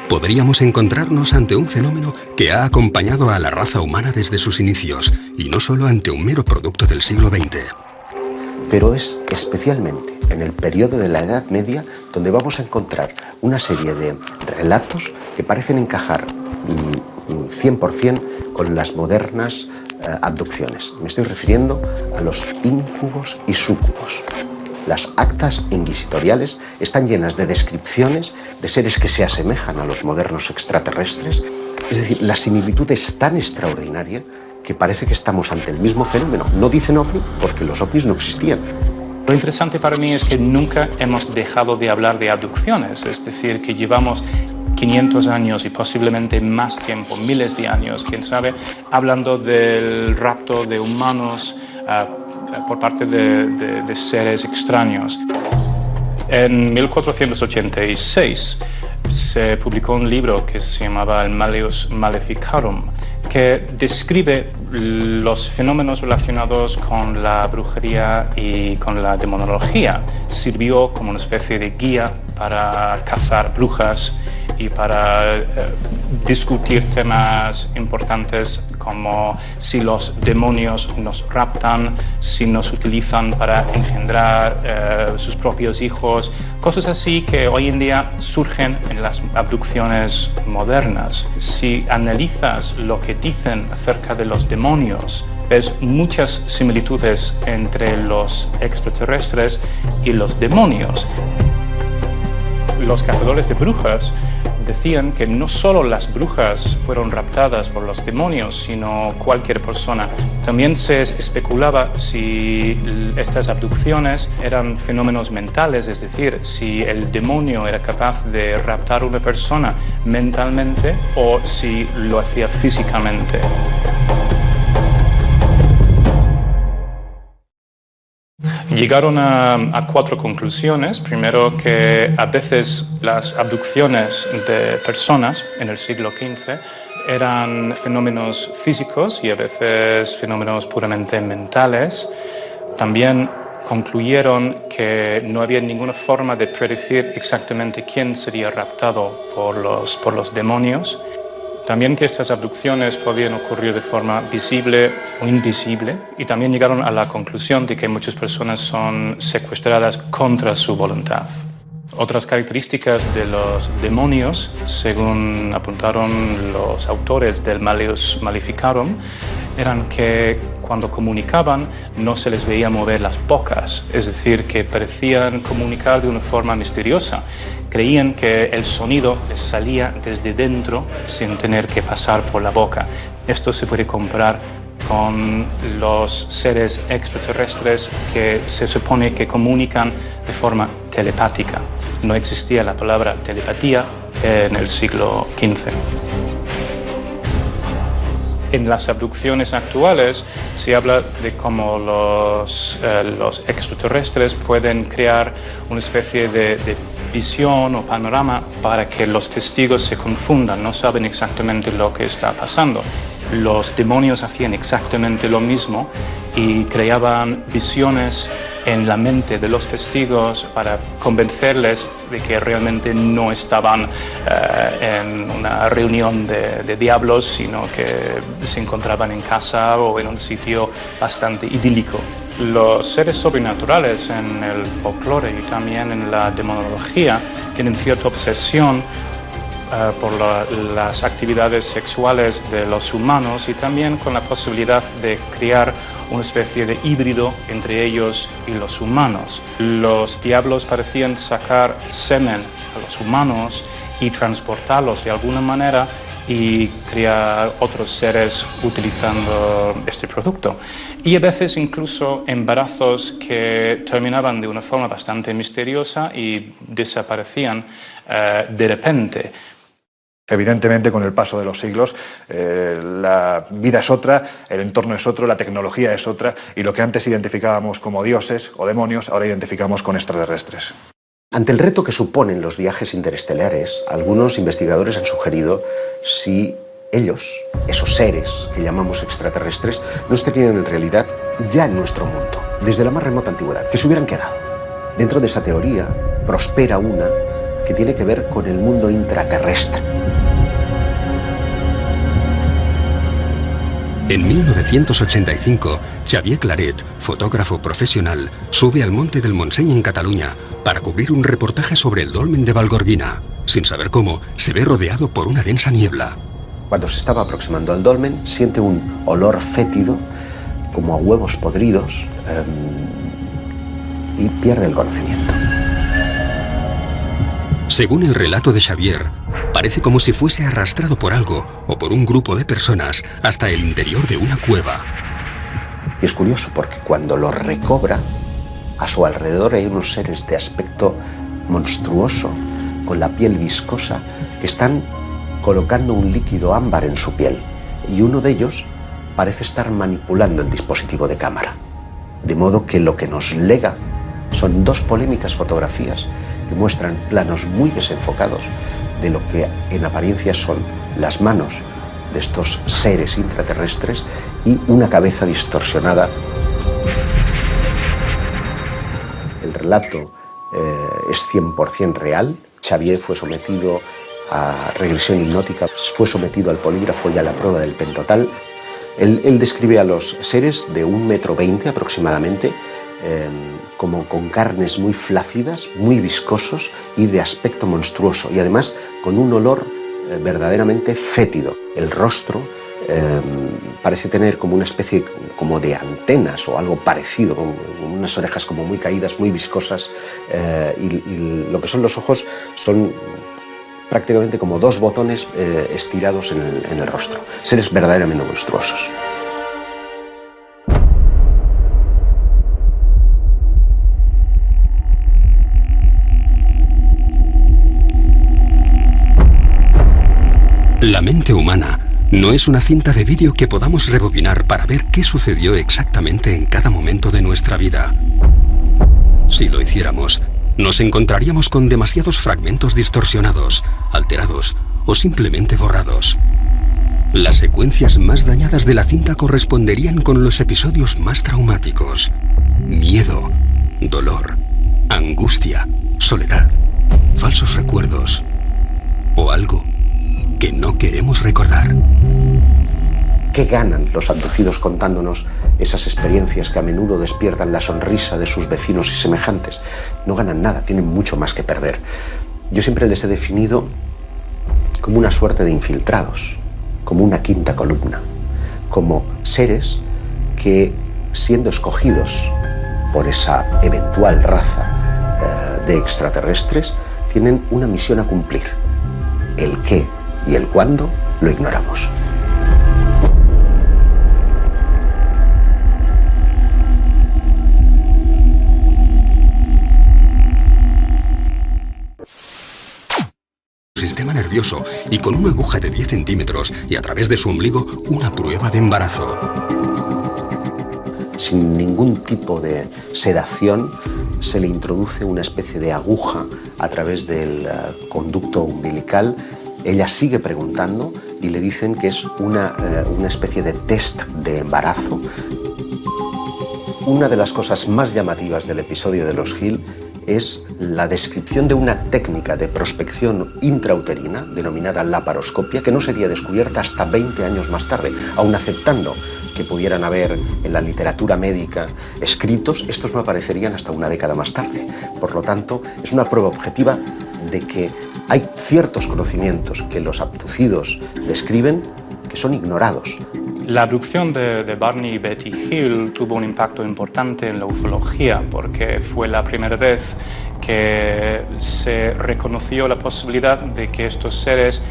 podríamos encontrarnos ante un fenómeno que ha acompañado a la raza humana desde sus inicios, y no solo ante un mero producto del siglo XX. Pero es especialmente en el periodo de la Edad Media donde vamos a encontrar una serie de relatos que parecen encajar 100% con las modernas abducciones. Me estoy refiriendo a los íncubos y súcubos. Las actas inquisitoriales están llenas de descripciones de seres que se asemejan a los modernos extraterrestres. Es decir, la similitud es tan extraordinaria que parece que estamos ante el mismo fenómeno. No dicen ovni porque los ovnis no existían. Lo interesante para mí es que nunca hemos dejado de hablar de abducciones, es decir, que llevamos 500 años y posiblemente más tiempo, miles de años, quién sabe, hablando del rapto de humanos por parte de seres extraños. En 1486 se publicó un libro que se llamaba el Malleus Maleficarum, que describe los fenómenos relacionados con la brujería y con la demonología. Sirvió como una especie de guía para cazar brujas y para discutir temas importantes como si los demonios nos raptan, si nos utilizan para engendrar sus propios hijos, cosas así que hoy en día surgen en las abducciones modernas. Si analizas lo que dicen acerca de los demonios, ves muchas similitudes entre los extraterrestres y los demonios. Los cazadores de brujas decían que no solo las brujas fueron raptadas por los demonios, sino cualquier persona. También se especulaba si estas abducciones eran fenómenos mentales, es decir, si el demonio era capaz de raptar a una persona mentalmente o si lo hacía físicamente. Llegaron a 4 conclusiones. Primero, que a veces las abducciones de personas en el siglo XV eran fenómenos físicos y a veces fenómenos puramente mentales. También concluyeron que no había ninguna forma de predecir exactamente quién sería raptado por los demonios. También que estas abducciones podían ocurrir de forma visible o invisible, y también llegaron a la conclusión de que muchas personas son secuestradas contra su voluntad. Otras características de los demonios, según apuntaron los autores del Malleus Maleficarum, eran que cuando comunicaban no se les veía mover las bocas, es decir, que parecían comunicar de una forma misteriosa. Creían que el sonido les salía desde dentro sin tener que pasar por la boca. Esto se puede comparar con los seres extraterrestres que se supone que comunican de forma telepática. No existía la palabra telepatía en el siglo XV. En las abducciones actuales se habla de cómo los extraterrestres pueden crear una especie de visión o panorama para que los testigos se confundan, no saben exactamente lo que está pasando. Los demonios hacían exactamente lo mismo y creaban visiones en la mente de los testigos para convencerles de que realmente no estaban en una reunión de diablos, sino que se encontraban en casa o en un sitio bastante idílico. Los seres sobrenaturales en el folclore y también en la demonología tienen cierta obsesión por las actividades sexuales de los humanos y también con la posibilidad de crear una especie de híbrido entre ellos y los humanos. Los diablos parecían sacar semen a los humanos y transportarlos de alguna manera y crear otros seres utilizando este producto. Y a veces incluso embarazos que terminaban de una forma bastante misteriosa y desaparecían de repente. Evidentemente, con el paso de los siglos, la vida es otra, el entorno es otro, la tecnología es otra, y lo que antes identificábamos como dioses o demonios, ahora identificamos con extraterrestres. Ante el reto que suponen los viajes interestelares, algunos investigadores han sugerido si ellos, esos seres que llamamos extraterrestres, no estarían en realidad ya en nuestro mundo, desde la más remota antigüedad, que se hubieran quedado. Dentro de esa teoría prospera una que tiene que ver con el mundo intraterrestre. En 1985, Xavier Claret, fotógrafo profesional, sube al Monte del Montseny en Cataluña para cubrir un reportaje sobre el dolmen de Valgorguina. Sin saber cómo, se ve rodeado por una densa niebla. Cuando se estaba aproximando al dolmen, siente un olor fétido, como a huevos podridos, y pierde el conocimiento. Según el relato de Xavier, parece como si fuese arrastrado por algo o por un grupo de personas hasta el interior de una cueva. Y es curioso porque cuando lo recobra, a su alrededor hay unos seres de aspecto monstruoso, con la piel viscosa, que están colocando un líquido ámbar en su piel. Y uno de ellos parece estar manipulando el dispositivo de cámara. De modo que lo que nos lega son dos polémicas fotografías que muestran planos muy desenfocados de lo que en apariencia son las manos de estos seres intraterrestres y una cabeza distorsionada. El relato es 100% real. Xavier fue sometido a regresión hipnótica, fue sometido al polígrafo y a la prueba del pentotal. Él describe a los seres de 1,20 m aproximadamente, como con carnes muy flácidas, muy viscosos y de aspecto monstruoso, y además con un olor verdaderamente fétido. El rostro parece tener como una especie como de antenas o algo parecido, con unas orejas como muy caídas, muy viscosas, y lo que son los ojos son prácticamente como dos botones estirados en el rostro. Seres verdaderamente monstruosos. La mente humana no es una cinta de vídeo que podamos rebobinar para ver qué sucedió exactamente en cada momento de nuestra vida. Si lo hiciéramos, nos encontraríamos con demasiados fragmentos distorsionados, alterados o simplemente borrados. Las secuencias más dañadas de la cinta corresponderían con los episodios más traumáticos: miedo, dolor, angustia, soledad, falsos recuerdos o algo que no queremos recordar. ¿Qué ganan los abducidos contándonos esas experiencias que a menudo despiertan la sonrisa de sus vecinos y semejantes? No ganan nada, tienen mucho más que perder. Yo siempre les he definido como una suerte de infiltrados, como una quinta columna, como seres que, siendo escogidos por esa eventual raza de extraterrestres, tienen una misión a cumplir. El qué y el cuándo lo ignoramos. Sistema nervioso y con una aguja de 10 centímetros y a través de su ombligo una prueba de embarazo. sin ningún tipo de sedación, se le introduce una especie de aguja a través del conducto umbilical. Ella sigue preguntando y le dicen que es una especie de test de embarazo. Una de las cosas más llamativas del episodio de los Hill es la descripción de una técnica de prospección intrauterina denominada laparoscopia, que no sería descubierta hasta 20 años más tarde. Aun aceptando que pudieran haber en la literatura médica escritos, estos no aparecerían hasta una década más tarde. Por lo tanto, es una prueba objetiva de que hay ciertos conocimientos que los abducidos describen que son ignorados. La abducción de Barney y Betty Hill tuvo un impacto importante en la ufología porque fue la primera vez que se reconoció la posibilidad de que estos seres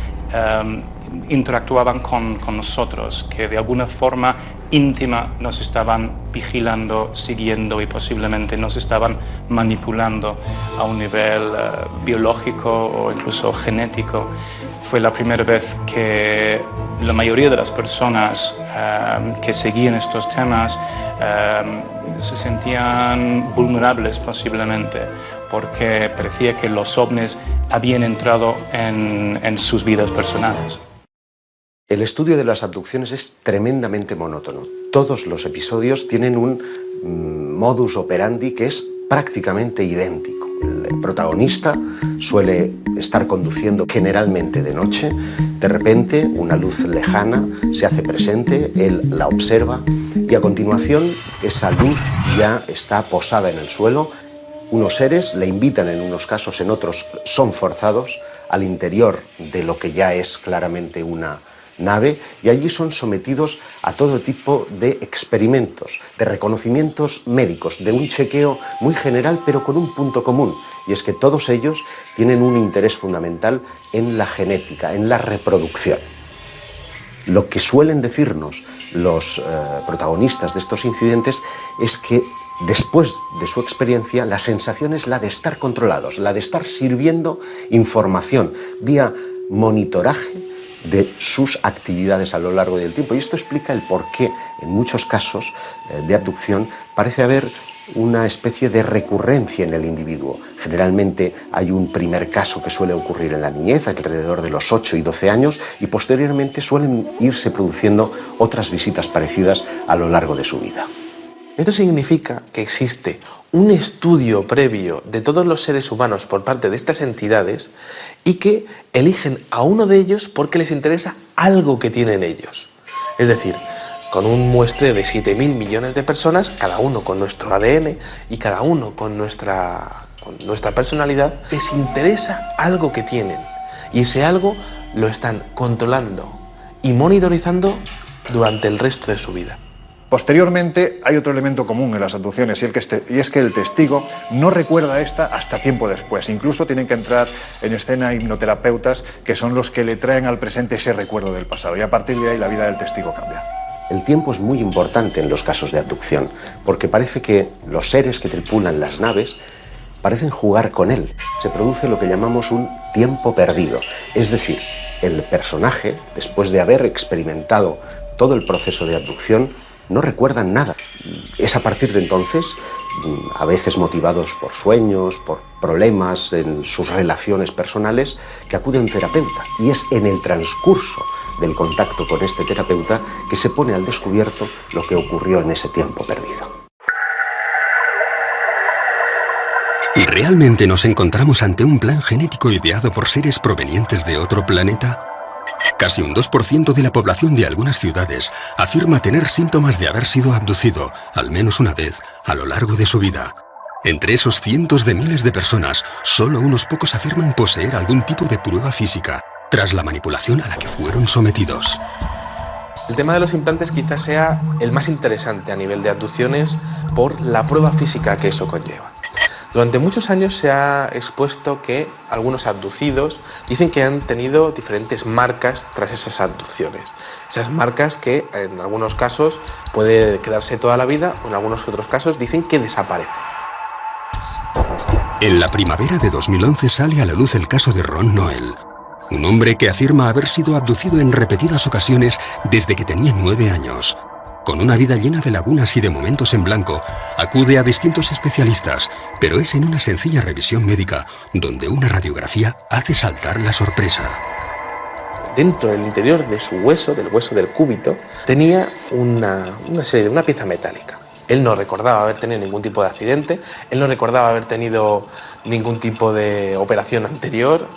interactuaban con nosotros, que de alguna forma íntima nos estaban vigilando, siguiendo y posiblemente nos estaban manipulando a un nivel biológico o incluso genético. Fue la primera vez que la mayoría de las personas que seguían estos temas se sentían vulnerables posiblemente, porque parecía que los ovnis habían entrado en sus vidas personales. El estudio de las abducciones es tremendamente monótono. Todos los episodios tienen un modus operandi que es prácticamente idéntico. El protagonista suele estar conduciendo generalmente de noche. De repente, una luz lejana se hace presente, él la observa y a continuación esa luz ya está posada en el suelo. Unos seres le invitan en unos casos, en otros son forzados al interior de lo que ya es claramente una nave, y allí son sometidos a todo tipo de experimentos, de reconocimientos médicos, de un chequeo muy general pero con un punto común, y es que todos ellos tienen un interés fundamental en la genética, en la reproducción. Lo que suelen decirnos los protagonistas de estos incidentes es que después de su experiencia la sensación es la de estar controlados, la de estar sirviendo información vía monitoraje de sus actividades a lo largo del tiempo. Y esto explica el por qué en muchos casos de abducción parece haber una especie de recurrencia en el individuo. Generalmente hay un primer caso que suele ocurrir en la niñez, alrededor de los 8 y 12 años, y posteriormente suelen irse produciendo otras visitas parecidas a lo largo de su vida. Esto significa que existe un estudio previo de todos los seres humanos por parte de estas entidades y que eligen a uno de ellos porque les interesa algo que tienen ellos. Es decir, con un muestreo de 7.000 millones de personas, cada uno con nuestro ADN y cada uno con nuestra personalidad, les interesa algo que tienen y ese algo lo están controlando y monitorizando durante el resto de su vida. Posteriormente hay otro elemento común en las abducciones y es que el testigo no recuerda esta hasta tiempo después. Incluso tienen que entrar en escena hipnoterapeutas que son los que le traen al presente ese recuerdo del pasado, y a partir de ahí la vida del testigo cambia. El tiempo es muy importante en los casos de abducción porque parece que los seres que tripulan las naves parecen jugar con él. Se produce lo que llamamos un tiempo perdido, es decir, el personaje, después de haber experimentado todo el proceso de abducción, no recuerdan nada. Es a partir de entonces, a veces motivados por sueños, por problemas en sus relaciones personales, que acude a un terapeuta. Y es en el transcurso del contacto con este terapeuta que se pone al descubierto lo que ocurrió en ese tiempo perdido. ¿Realmente nos encontramos ante un plan genético ideado por seres provenientes de otro planeta? Casi un 2% de la población de algunas ciudades afirma tener síntomas de haber sido abducido al menos una vez a lo largo de su vida. Entre esos cientos de miles de personas, solo unos pocos afirman poseer algún tipo de prueba física tras la manipulación a la que fueron sometidos. El tema de los implantes quizás sea el más interesante a nivel de abducciones por la prueba física que eso conlleva. Durante muchos años se ha expuesto que algunos abducidos dicen que han tenido diferentes marcas tras esas abducciones. Esas marcas que en algunos casos puede quedarse toda la vida o en algunos otros casos dicen que desaparecen. En la primavera de 2011 sale a la luz el caso de Ron Noel, un hombre que afirma haber sido abducido en repetidas ocasiones desde que tenía 9 años. Con una vida llena de lagunas y de momentos en blanco, acude a distintos especialistas, pero es en una sencilla revisión médica donde una radiografía hace saltar la sorpresa. Dentro del interior de su hueso, del hueso del cúbito, tenía una pieza metálica. Él no recordaba haber tenido ningún tipo de accidente, él no recordaba haber tenido ningún tipo de operación anterior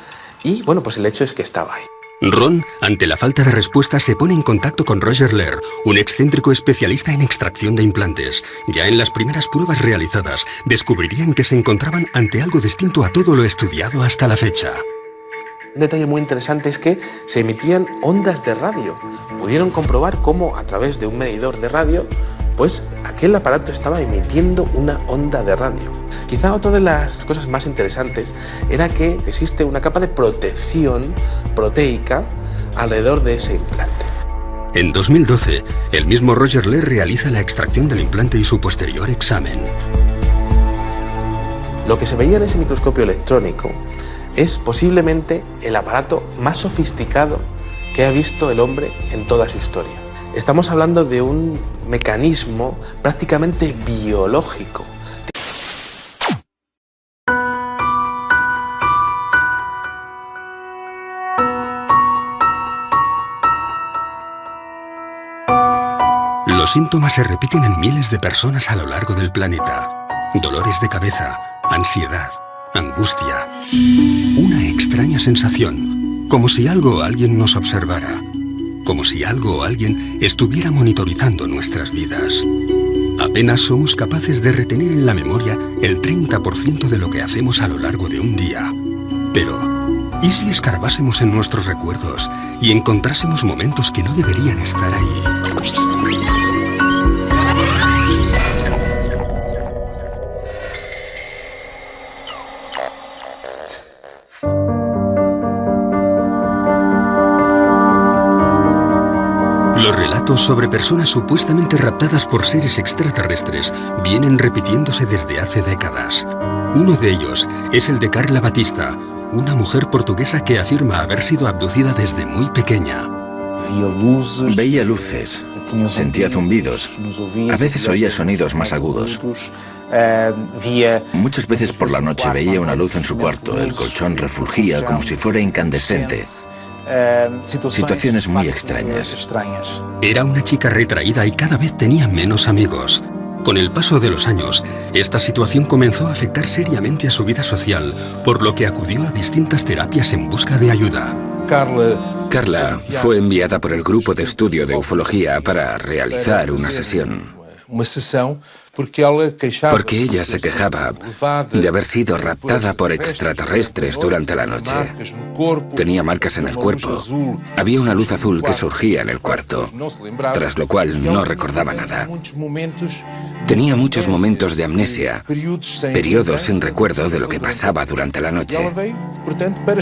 y, bueno, pues el hecho es que estaba ahí. Ron, ante la falta de respuesta, se pone en contacto con Roger Lehr, un excéntrico especialista en extracción de implantes. Ya en las primeras pruebas realizadas, descubrirían que se encontraban ante algo distinto a todo lo estudiado hasta la fecha. Un detalle muy interesante es que se emitían ondas de radio. Pudieron comprobar cómo, a través de un medidor de radio, pues aquel aparato estaba emitiendo una onda de radio. Quizá otra de las cosas más interesantes era que existe una capa de protección proteica alrededor de ese implante. En 2012, el mismo Roger Lehr realiza la extracción del implante y su posterior examen. Lo que se veía en ese microscopio electrónico es posiblemente el aparato más sofisticado que ha visto el hombre en toda su historia. Estamos hablando de un mecanismo prácticamente biológico. Los síntomas se repiten en miles de personas a lo largo del planeta. Dolores de cabeza, ansiedad, angustia. Una extraña sensación, como si algo o alguien nos observara. Como si algo o alguien estuviera monitorizando nuestras vidas. Apenas somos capaces de retener en la memoria el 30% de lo que hacemos a lo largo de un día. Pero, ¿y si escarbásemos en nuestros recuerdos y encontrásemos momentos que no deberían estar ahí? Los relatos sobre personas supuestamente raptadas por seres extraterrestres vienen repitiéndose desde hace décadas. Uno de ellos es el de Carla Batista, una mujer portuguesa que afirma haber sido abducida desde muy pequeña. Veía luces, sentía zumbidos, a veces oía sonidos más agudos. Muchas veces por la noche veía una luz en su cuarto, el colchón refulgía como si fuera incandescente. Situaciones muy extrañas. Era una chica retraída y cada vez tenía menos amigos. Con el paso de los años, esta situación comenzó a afectar seriamente a su vida social, por lo que acudió a distintas terapias en busca de ayuda. Carla fue enviada por el grupo de estudio de ufología para realizar una sesión. Porque ella se quejaba de haber sido raptada por extraterrestres durante la noche. Tenía marcas en el cuerpo. Había una luz azul que surgía en el cuarto, tras lo cual no recordaba nada. Tenía muchos momentos de amnesia, periodos sin recuerdo de lo que pasaba durante la noche.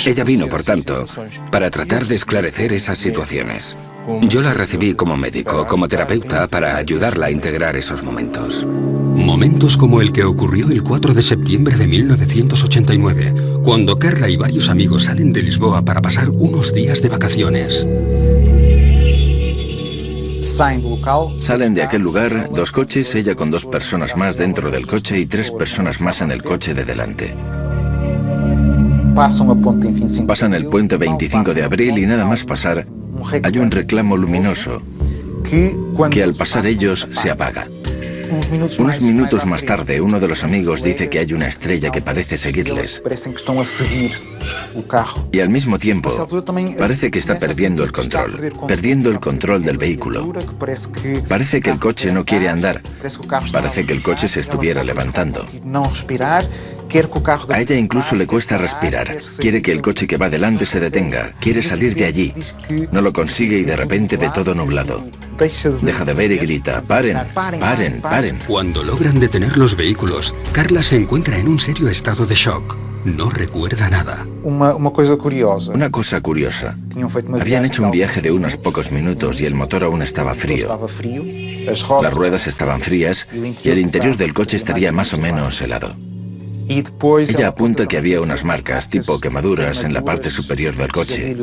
Ella vino, por tanto, para tratar de esclarecer esas situaciones. Yo la recibí como médico, como terapeuta, para ayudarla a integrar esos momentos. Momentos como el que ocurrió el 4 de septiembre de 1989, cuando Carla y varios amigos salen de Lisboa para pasar unos días de vacaciones. Salen de aquel lugar 2 coches, ella con 2 personas más dentro del coche y 3 personas más en el coche de delante. Pasan el puente 25 de abril y nada más pasar, hay un reclamo luminoso que al pasar ellos se apaga. Unos minutos más tarde, uno de los amigos dice que hay una estrella que parece seguirles. Y al mismo tiempo, parece que está perdiendo el control del vehículo. Parece que el coche no quiere andar. Parece que el coche se estuviera levantando. A ella incluso le cuesta respirar. Quiere que el coche que va delante se detenga. Quiere salir de allí. No lo consigue y de repente ve todo nublado. Deja de ver y grita: "¡Paren! ¡Paren! ¡Paren!". Cuando logran detener los vehículos, Carla se encuentra en un serio estado de shock. No recuerda nada. Una cosa curiosa. Habían hecho un viaje de unos pocos minutos y el motor aún estaba frío. Las ruedas estaban frías y el interior del coche estaría más o menos helado. Ella apunta que había unas marcas, tipo quemaduras, en la parte superior del coche.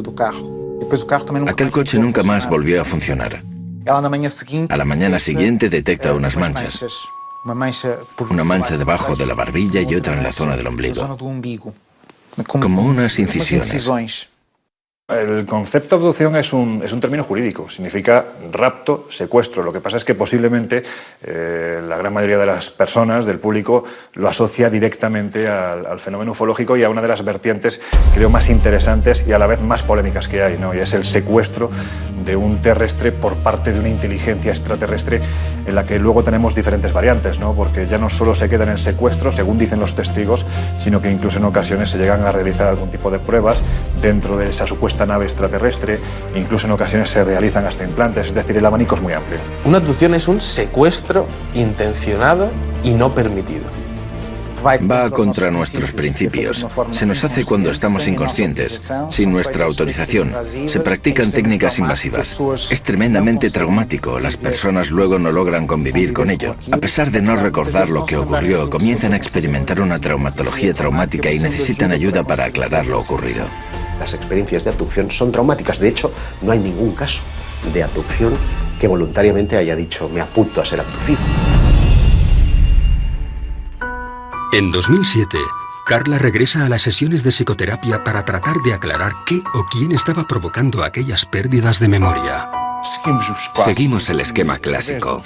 Aquel coche nunca más volvió a funcionar. A la mañana siguiente detecta unas manchas. Una mancha debajo de la barbilla y otra en la zona del ombligo. Como unas incisiones. El concepto abducción es un término jurídico, significa rapto, secuestro. Lo que pasa es que posiblemente la gran mayoría de las personas, del público, lo asocia directamente al fenómeno ufológico y a una de las vertientes, creo, más interesantes y a la vez más polémicas que hay, ¿no? Y es el secuestro de un terrestre por parte de una inteligencia extraterrestre, en la que luego tenemos diferentes variantes, ¿no? Porque ya no solo se queda en el secuestro, según dicen los testigos, sino que incluso en ocasiones se llegan a realizar algún tipo de pruebas dentro de esa supuesta nave extraterrestre, incluso en ocasiones se realizan hasta implantes, es decir, el abanico es muy amplio. Una abducción es un secuestro intencionado y no permitido. Va contra nuestros principios. Se nos hace cuando estamos inconscientes, sin nuestra autorización. Se practican técnicas invasivas. Es tremendamente traumático. Las personas luego no logran convivir con ello. A pesar de no recordar lo que ocurrió, comienzan a experimentar una traumatología traumática y necesitan ayuda para aclarar lo ocurrido. Las experiencias de abducción son traumáticas. De hecho, no hay ningún caso de abducción que voluntariamente haya dicho me apunto a ser abducido. En 2007, Carla regresa a las sesiones de psicoterapia para tratar de aclarar qué o quién estaba provocando aquellas pérdidas de memoria. Seguimos el esquema clásico.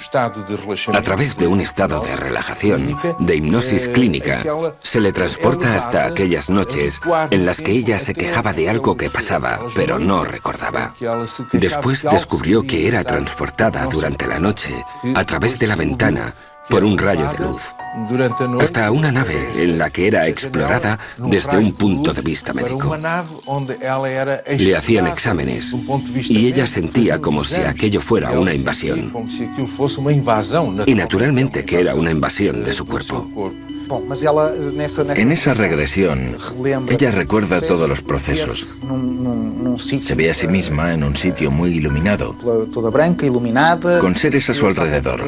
A través de un estado de relajación, de hipnosis clínica, se le transporta hasta aquellas noches en las que ella se quejaba de algo que pasaba, pero no recordaba. Después descubrió que era transportada durante la noche, a través de la ventana, por un rayo de luz, hasta una nave en la que era explorada desde un punto de vista médico. Le hacían exámenes y ella sentía como si aquello fuera una invasión. Y naturalmente que era una invasión de su cuerpo. En esa regresión, ella recuerda todos los procesos. Se ve a sí misma en un sitio muy iluminado, con seres a su alrededor,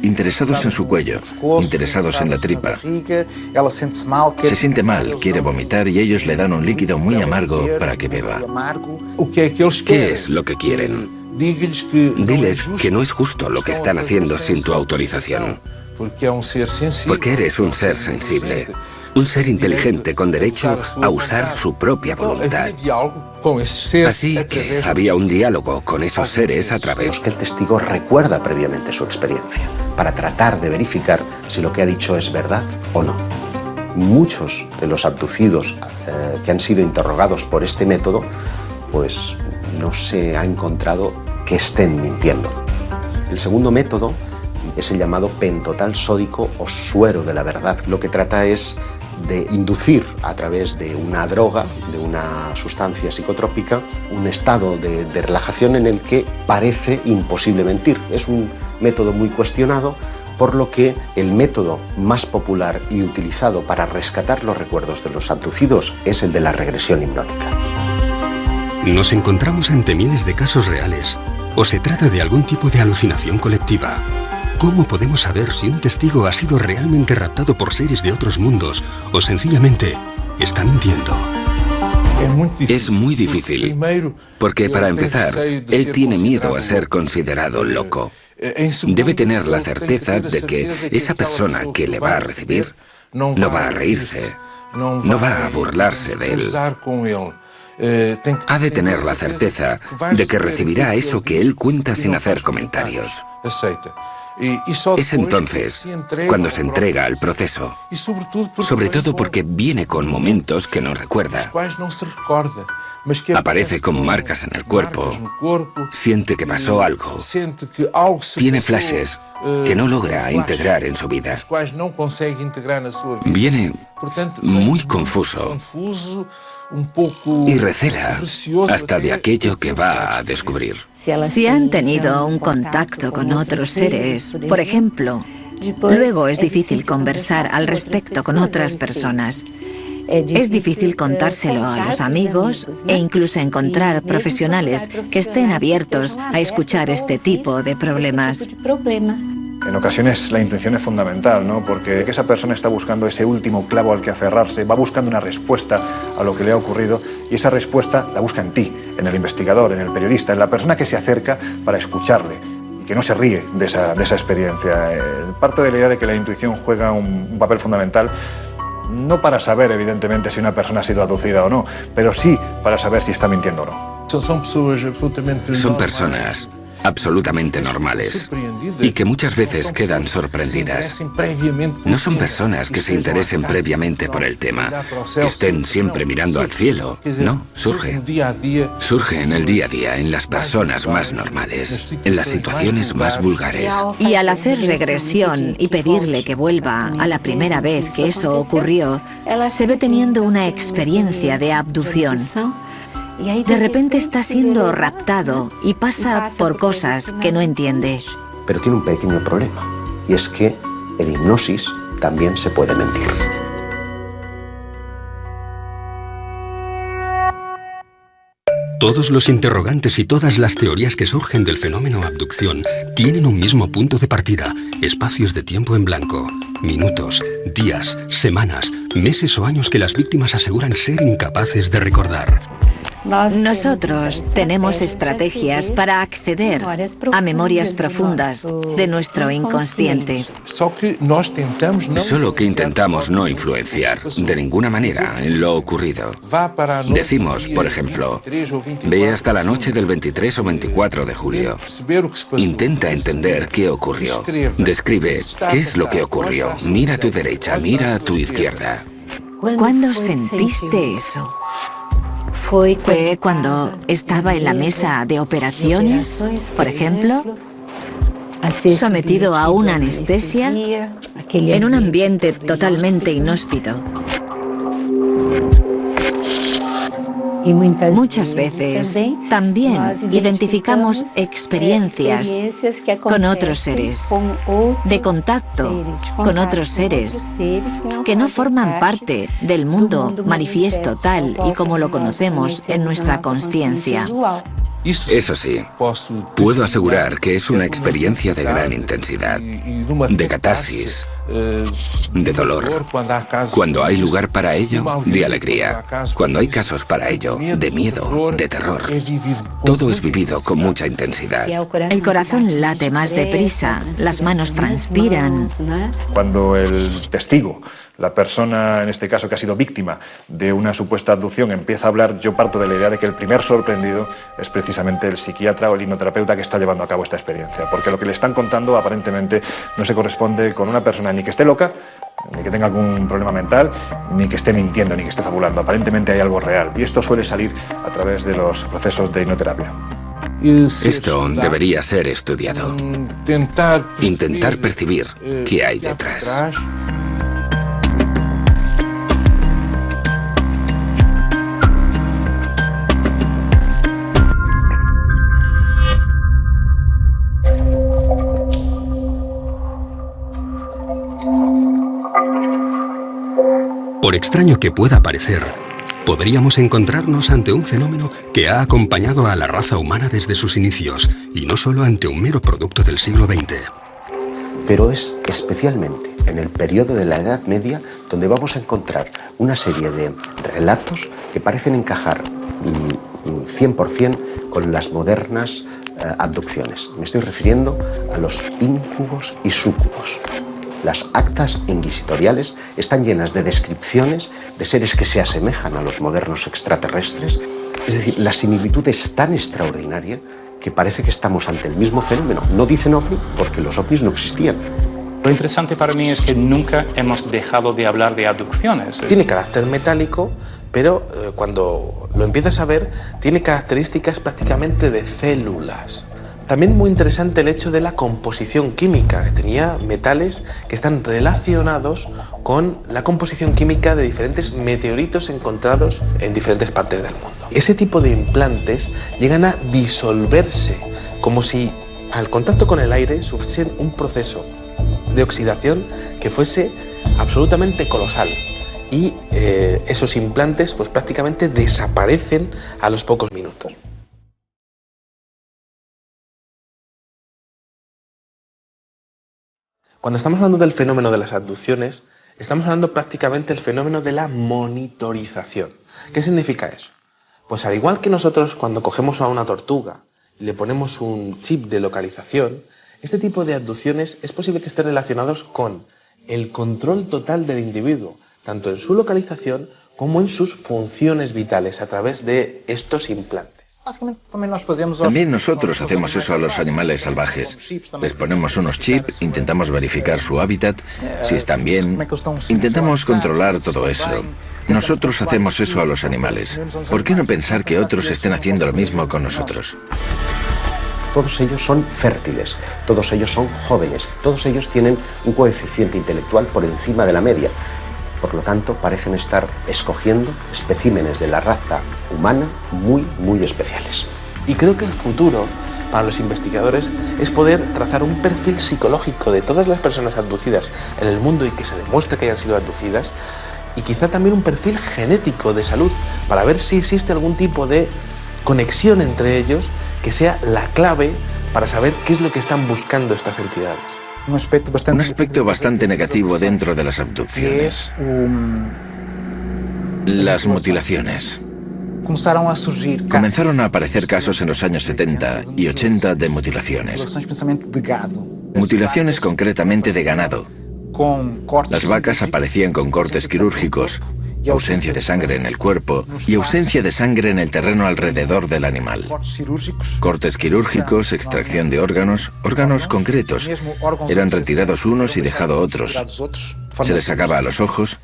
interesados en su cuello, interesados en la tripa. Se siente mal, quiere vomitar y ellos le dan un líquido muy amargo para que beba. ¿Qué es lo que quieren? Diles que no es justo lo que están haciendo sin tu autorización. Porque eres un ser sensible, un ser inteligente con derecho a usar su propia voluntad. Así que había un diálogo con esos seres a través que el testigo recuerda previamente su experiencia, para tratar de verificar si lo que ha dicho es verdad o no. Muchos de los abducidos que han sido interrogados por este método, pues no se ha encontrado que estén mintiendo. El segundo método es el llamado pentotal sódico o suero de la verdad. Lo que trata es de inducir a través de una droga, de una sustancia psicotrópica, un estado de relajación en el que parece imposible mentir. Es un método muy cuestionado, por lo que el método más popular y utilizado para rescatar los recuerdos de los abducidos es el de la regresión hipnótica. ¿Nos encontramos ante miles de casos reales o se trata de algún tipo de alucinación colectiva? ¿Cómo podemos saber si un testigo ha sido realmente raptado por seres de otros mundos o sencillamente está mintiendo? Es muy difícil, porque para empezar, él tiene miedo a ser considerado loco. Debe tener la certeza de que esa persona que le va a recibir no va a reírse, no va a burlarse de él. Ha de tener la certeza de que recibirá eso que él cuenta sin hacer comentarios. Es entonces cuando se entrega al proceso, sobre todo porque viene con momentos que no recuerda. Aparece con marcas en el cuerpo, siente que pasó algo, tiene flashes que no logra integrar en su vida. Viene muy confuso y recela hasta de aquello que va a descubrir. Si han tenido un contacto con otros seres, por ejemplo, luego es difícil conversar al respecto con otras personas. Es difícil contárselo a los amigos e incluso encontrar profesionales que estén abiertos a escuchar este tipo de problemas. En ocasiones la intención es fundamental, ¿no? Porque esa persona está buscando ese último clavo al que aferrarse, va buscando una respuesta a lo que le ha ocurrido y esa respuesta la busca en ti, en el investigador, en el periodista, en la persona que se acerca para escucharle. y que no se ríe de esa experiencia. Parto de la idea de que la intuición juega un papel fundamental, no para saber, evidentemente, si una persona ha sido abducida o no, pero sí para saber si está mintiendo o no. Son personas absolutamente normales y que muchas veces quedan sorprendidas. No son personas que se interesen previamente por el tema, que estén siempre mirando al cielo. No, surge en el día a día, en las personas más normales, en las situaciones más vulgares. Y al hacer regresión y pedirle que vuelva a la primera vez que eso ocurrió, se ve teniendo una experiencia de abducción. De repente está siendo raptado y pasa por cosas que no entiende. Pero tiene un pequeño problema, y es que en hipnosis también se puede mentir. Todos los interrogantes y todas las teorías que surgen del fenómeno abducción tienen un mismo punto de partida: espacios de tiempo en blanco, minutos, días, semanas, meses o años que las víctimas aseguran ser incapaces de recordar. Nosotros tenemos estrategias para acceder a memorias profundas de nuestro inconsciente. Solo que intentamos no influenciar de ninguna manera en lo ocurrido. Decimos, por ejemplo, ve hasta la noche del 23 o 24 de julio. Intenta entender qué ocurrió. Describe qué es lo que ocurrió. Mira a tu derecha, mira a tu izquierda. ¿Cuándo sentiste eso? ¿Fue cuando estaba en la mesa de operaciones, por ejemplo? ¿Sometido a una anestesia? ¿En un ambiente totalmente inhóspito? Muchas veces también identificamos experiencias con otros seres, de contacto con otros seres que no forman parte del mundo manifiesto tal y como lo conocemos en nuestra consciencia. Eso sí, puedo asegurar que es una experiencia de gran intensidad, de catarsis, de dolor. Cuando hay lugar para ello, de alegría. Cuando hay casos para ello, de miedo, de terror. Todo es vivido con mucha intensidad. El corazón late más deprisa, las manos transpiran. Cuando el testigo, la persona en este caso que ha sido víctima de una supuesta abducción, empieza a hablar, yo parto de la idea de que el primer sorprendido es precisamente el psiquiatra o el hipnoterapeuta que está llevando a cabo esta experiencia, porque lo que le están contando aparentemente no se corresponde con una persona ni que esté loca, ni que tenga algún problema mental, ni que esté mintiendo, ni que esté fabulando. Aparentemente hay algo real, y esto suele salir a través de los procesos de hipnoterapia. Esto debería ser estudiado. Intentar percibir qué hay detrás. Por extraño que pueda parecer, podríamos encontrarnos ante un fenómeno que ha acompañado a la raza humana desde sus inicios, y no solo ante un mero producto del siglo XX. Pero es especialmente en el periodo de la Edad Media donde vamos a encontrar una serie de relatos que parecen encajar 100% con las modernas abducciones. Me estoy refiriendo a los íncubos y súcubos. Las actas inquisitoriales están llenas de descripciones de seres que se asemejan a los modernos extraterrestres. Es decir, la similitud es tan extraordinaria que parece que estamos ante el mismo fenómeno. No dicen ovni porque los ovnis no existían. Lo interesante para mí es que nunca hemos dejado de hablar de abducciones. Tiene carácter metálico, pero cuando lo empiezas a ver, tiene características prácticamente de células. También muy interesante el hecho de la composición química, que tenía metales que están relacionados con la composición química de diferentes meteoritos encontrados en diferentes partes del mundo. Ese tipo de implantes llegan a disolverse, como si al contacto con el aire sufriesen un proceso de oxidación que fuese absolutamente colosal. Y esos implantes pues prácticamente desaparecen a los pocos minutos. Cuando estamos hablando del fenómeno de las abducciones, estamos hablando prácticamente del fenómeno de la monitorización. ¿Qué significa eso? Pues al igual que nosotros cuando cogemos a una tortuga le ponemos un chip de localización, este tipo de abducciones es posible que estén relacionados con el control total del individuo, tanto en su localización como en sus funciones vitales a través de estos implantes. También nosotros hacemos eso a los animales salvajes. Les ponemos unos chips, intentamos verificar su hábitat, si están bien, intentamos controlar todo eso. Nosotros hacemos eso a los animales. ¿Por qué no pensar que otros estén haciendo lo mismo con nosotros? Todos ellos son fértiles, todos ellos son jóvenes, todos ellos tienen un coeficiente intelectual por encima de la media. Por lo tanto, parecen estar escogiendo especímenes de la raza humana muy especiales. Y creo que el futuro para los investigadores es poder trazar un perfil psicológico de todas las personas abducidas en el mundo y que se demuestre que hayan sido abducidas, y quizá también un perfil genético de salud para ver si existe algún tipo de conexión entre ellos que sea la clave para saber qué es lo que están buscando estas entidades. Un aspecto bastante negativo dentro de las abducciones. Las mutilaciones. Comenzaron a aparecer casos en los años 70 y 80 de mutilaciones. Mutilaciones concretamente de ganado. Las vacas aparecían con cortes quirúrgicos, ausencia de sangre en el cuerpo y ausencia de sangre en el terreno alrededor del animal. Cortes quirúrgicos, extracción de órganos concretos. Eran retirados unos y dejados otros. Se les sacaba a los ojos,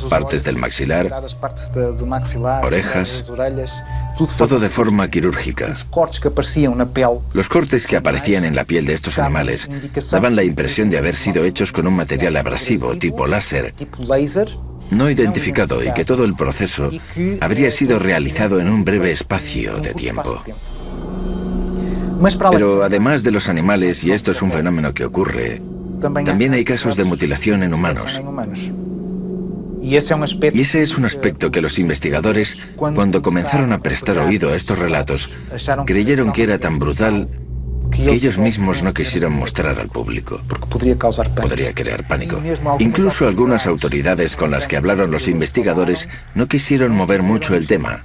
partes del maxilar, orejas, todo de forma quirúrgica. Los cortes que aparecían en la piel de estos animales daban la impresión de haber sido hechos con un material abrasivo tipo láser, no identificado, y que todo el proceso habría sido realizado en un breve espacio de tiempo. Pero además de los animales, y esto es un fenómeno que ocurre, también hay casos de mutilación en humanos. Y ese es un aspecto que los investigadores, cuando comenzaron a prestar oído a estos relatos, creyeron que era tan brutal que ellos mismos no quisieron mostrar al público. Podría crear pánico. Incluso algunas autoridades con las que hablaron los investigadores no quisieron mover mucho el tema.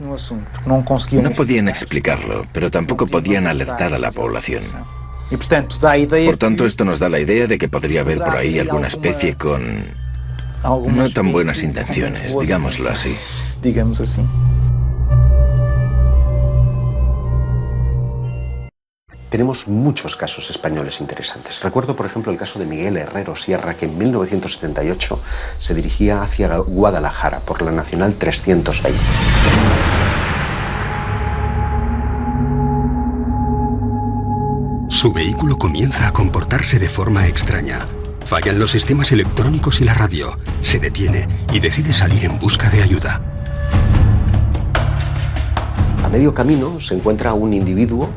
No podían explicarlo, pero tampoco podían alertar a la población. Por tanto, esto nos da la idea de que podría haber por ahí alguna especie con no tan buenas intenciones, digámoslo así. Tenemos muchos casos españoles interesantes. Recuerdo, por ejemplo, el caso de Miguel Herrero Sierra, que en 1978 se dirigía hacia Guadalajara por la Nacional 320. Su vehículo comienza a comportarse de forma extraña. Fallan los sistemas electrónicos y la radio. Se detiene y decide salir en busca de ayuda. A medio camino se encuentra un individuo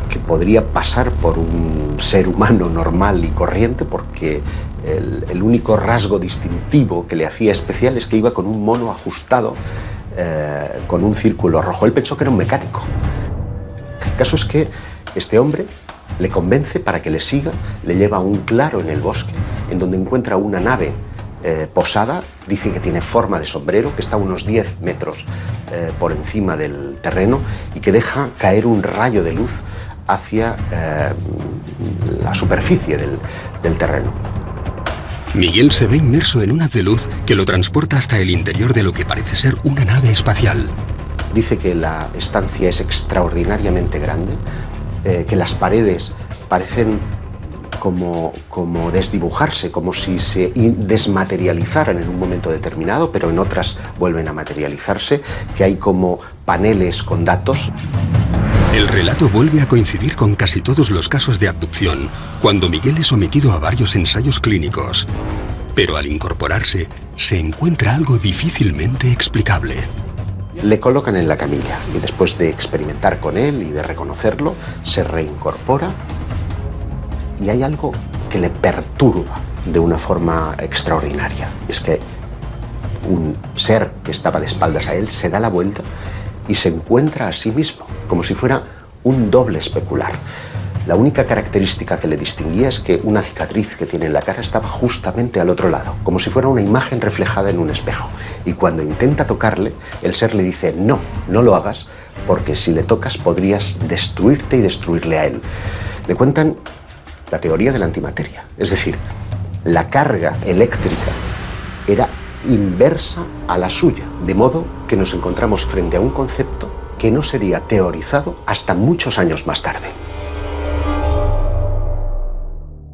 que podría pasar por un ser humano normal y corriente, porque el único rasgo distintivo que le hacía especial es que iba con un mono ajustado con un círculo rojo. Él pensó que era un mecánico. El caso es que este hombre le convence para que le siga, le lleva a un claro en el bosque, en donde encuentra una nave posada. Dice que tiene forma de sombrero, que está a unos 10 metros por encima del terreno y que deja caer un rayo de luz hacia la superficie del terreno. Miguel se ve inmerso en un haz de luz que lo transporta hasta el interior de lo que parece ser una nave espacial. Dice que la estancia es extraordinariamente grande, que las paredes parecen como desdibujarse, como si se desmaterializaran en un momento determinado, pero en otras vuelven a materializarse, que hay como paneles con datos. El relato vuelve a coincidir con casi todos los casos de abducción, cuando Miguel es sometido a varios ensayos clínicos. Pero al incorporarse, se encuentra algo difícilmente explicable. Le colocan en la camilla y después de experimentar con él y de reconocerlo, se reincorpora y hay algo que le perturba de una forma extraordinaria. Es que un ser que estaba de espaldas a él se da la vuelta y se encuentra a sí mismo, como si fuera un doble especular. La única característica que le distinguía es que una cicatriz que tiene en la cara estaba justamente al otro lado, como si fuera una imagen reflejada en un espejo. Y cuando intenta tocarle, el ser le dice, no, no lo hagas, porque si le tocas podrías destruirte y destruirle a él. Le cuentan la teoría de la antimateria, es decir, la carga eléctrica era inversa a la suya, de modo que nos encontramos frente a un concepto que no sería teorizado hasta muchos años más tarde.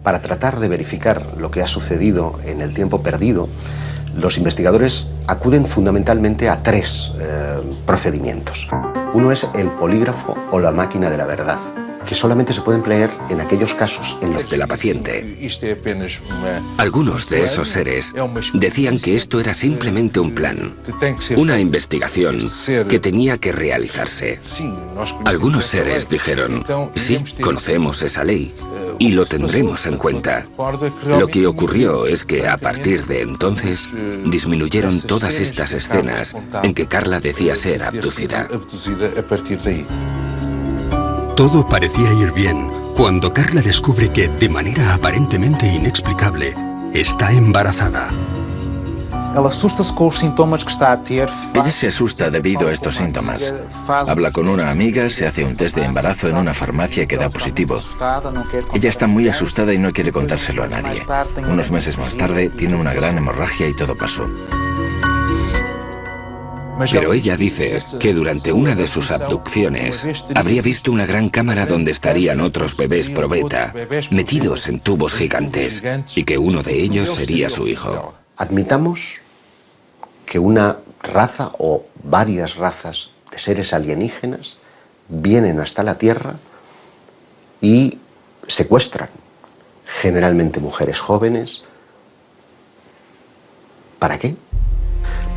Para tratar de verificar lo que ha sucedido en el tiempo perdido, los investigadores acuden fundamentalmente a tres procedimientos. Uno es el polígrafo o la máquina de la verdad, que solamente se puede emplear en aquellos casos en los de la paciente. Algunos de esos seres decían que esto era simplemente un plan, una investigación que tenía que realizarse. Algunos seres dijeron, sí, conocemos esa ley y lo tendremos en cuenta. Lo que ocurrió es que a partir de entonces disminuyeron todas estas escenas en que Carla decía ser abducida. Todo parecía ir bien cuando Carla descubre que, de manera aparentemente inexplicable, está embarazada. Ella se asusta debido a estos síntomas. Habla con una amiga, se hace un test de embarazo en una farmacia que da positivo. Ella está muy asustada y no quiere contárselo a nadie. Unos meses más tarde tiene una gran hemorragia y todo pasó. Pero ella dice que durante una de sus abducciones habría visto una gran cámara donde estarían otros bebés probeta, metidos en tubos gigantes, y que uno de ellos sería su hijo. Admitamos que una raza o varias razas de seres alienígenas vienen hasta la Tierra y secuestran, generalmente mujeres jóvenes. ¿Para qué?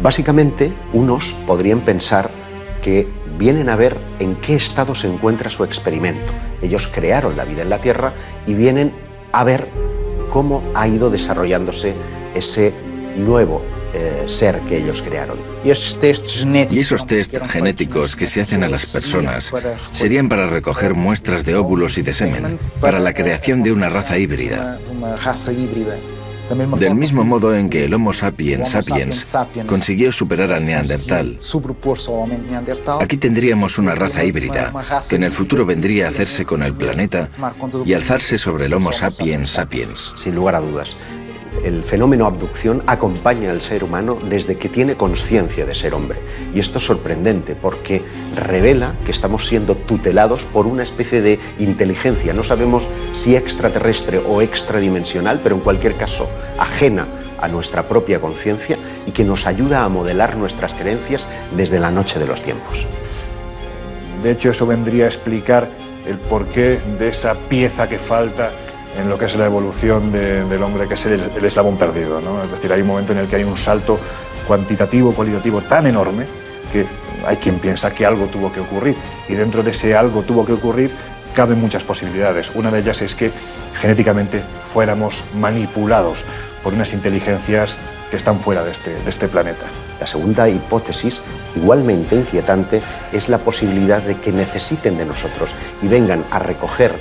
Básicamente, unos podrían pensar que vienen a ver en qué estado se encuentra su experimento. Ellos crearon la vida en la Tierra y vienen a ver cómo ha ido desarrollándose ese nuevo ser que ellos crearon. Y esos test genéticos que se hacen a las personas serían para recoger muestras de óvulos y de semen, para la creación de una raza híbrida. Del mismo modo en que el Homo sapiens sapiens consiguió superar al Neandertal, aquí tendríamos una raza híbrida que en el futuro vendría a hacerse con el planeta y alzarse sobre el Homo sapiens sapiens. Sin lugar a dudas, el fenómeno abducción acompaña al ser humano desde que tiene conciencia de ser hombre. Y esto es sorprendente porque revela que estamos siendo tutelados por una especie de inteligencia. No sabemos si extraterrestre o extradimensional, pero en cualquier caso ajena a nuestra propia conciencia y que nos ayuda a modelar nuestras creencias desde la noche de los tiempos. De hecho, eso vendría a explicar el porqué de esa pieza que falta en lo que es la evolución del hombre, que es el eslabón perdido, ¿no? Es decir, hay un momento en el que hay un salto cuantitativo, cualitativo tan enorme que hay quien piensa que algo tuvo que ocurrir, y dentro de ese algo tuvo que ocurrir caben muchas posibilidades. Una de ellas es que genéticamente fuéramos manipulados por unas inteligencias que están fuera de este planeta. La segunda hipótesis, igualmente inquietante, es la posibilidad de que necesiten de nosotros y vengan a recoger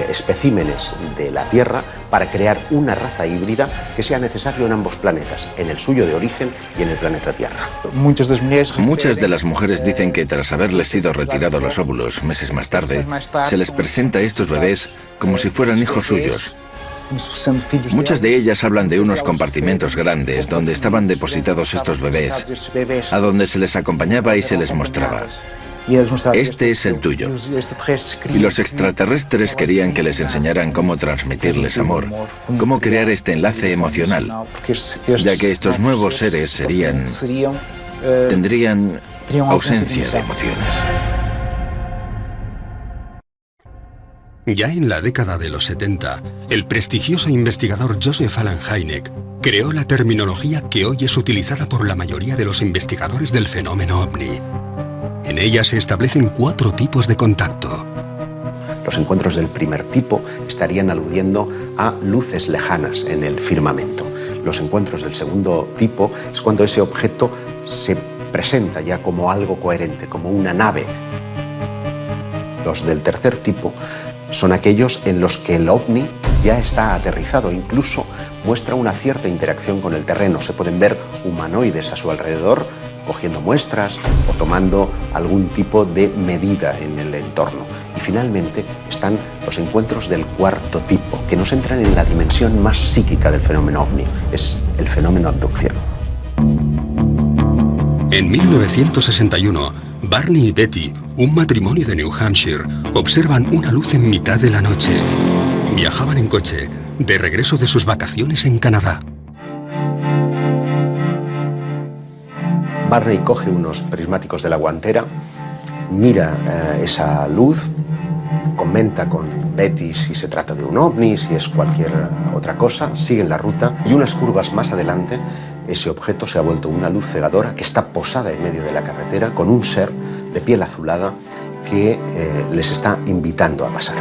especímenes de la Tierra para crear una raza híbrida que sea necesario en ambos planetas, en el suyo de origen y en el planeta Tierra. Muchas de las mujeres dicen que tras haberles sido retirados los óvulos meses más tarde, se les presenta a estos bebés como si fueran hijos suyos. Muchas de ellas hablan de unos compartimentos grandes donde estaban depositados estos bebés, a donde se les acompañaba y se les mostraba: este es el tuyo. Y los extraterrestres querían que les enseñaran cómo transmitirles amor, cómo crear este enlace emocional, ya que estos nuevos seres tendrían ausencia de emociones. Ya en la década de los 70, el prestigioso investigador Joseph Allen Hynek creó la terminología que hoy es utilizada por la mayoría de los investigadores del fenómeno ovni. En ella se establecen 4 tipos de contacto. Los encuentros del primer tipo estarían aludiendo a luces lejanas en el firmamento. Los encuentros del segundo tipo es cuando ese objeto se presenta ya como algo coherente, como una nave. Los del tercer tipo son aquellos en los que el ovni ya está aterrizado, incluso muestra una cierta interacción con el terreno. Se pueden ver humanoides a su alrededor, cogiendo muestras o tomando algún tipo de medida en el entorno. Y finalmente están los encuentros del cuarto tipo, que nos entran en la dimensión más psíquica del fenómeno ovni, es el fenómeno abducción. En 1961, Barney y Betty, un matrimonio de New Hampshire, observan una luz en mitad de la noche. Viajaban en coche, de regreso de sus vacaciones en Canadá. Barney coge unos prismáticos de la guantera, mira esa luz, comenta con Betty si se trata de un ovni, si es cualquier otra cosa, siguen la ruta y unas curvas más adelante ese objeto se ha vuelto una luz cegadora que está posada en medio de la carretera con un ser de piel azulada que les está invitando a pasar.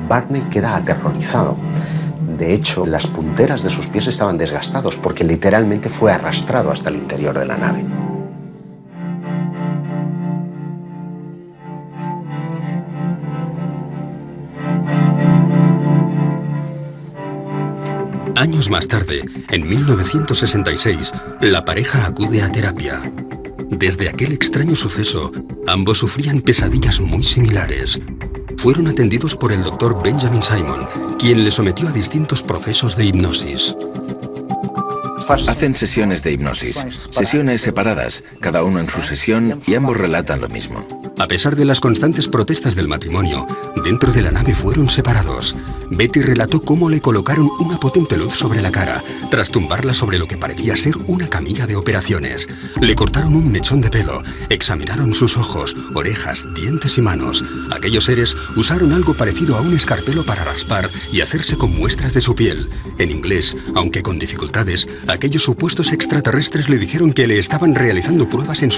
Barney queda aterrorizado. De hecho, las punteras de sus pies estaban desgastados porque literalmente fue arrastrado hasta el interior de la nave. Años más tarde, en 1966, la pareja acude a terapia. Desde aquel extraño suceso, ambos sufrían pesadillas muy similares. Fueron atendidos por el Dr. Benjamin Simon, quien les sometió a distintos procesos de hipnosis. Hacen sesiones de hipnosis, sesiones separadas, cada uno en su sesión, y ambos relatan lo mismo. A pesar de las constantes protestas del matrimonio, dentro de la nave fueron separados. Betty relató cómo le colocaron una potente luz sobre la cara, tras tumbarla sobre lo que parecía ser una camilla de operaciones. Le cortaron un mechón de pelo, examinaron sus ojos, orejas, dientes y manos. Aquellos seres usaron algo parecido a un escarpelo para raspar y hacerse con muestras de su piel. En inglés, aunque con dificultades, aquellos supuestos extraterrestres le dijeron que le estaban realizando pruebas en su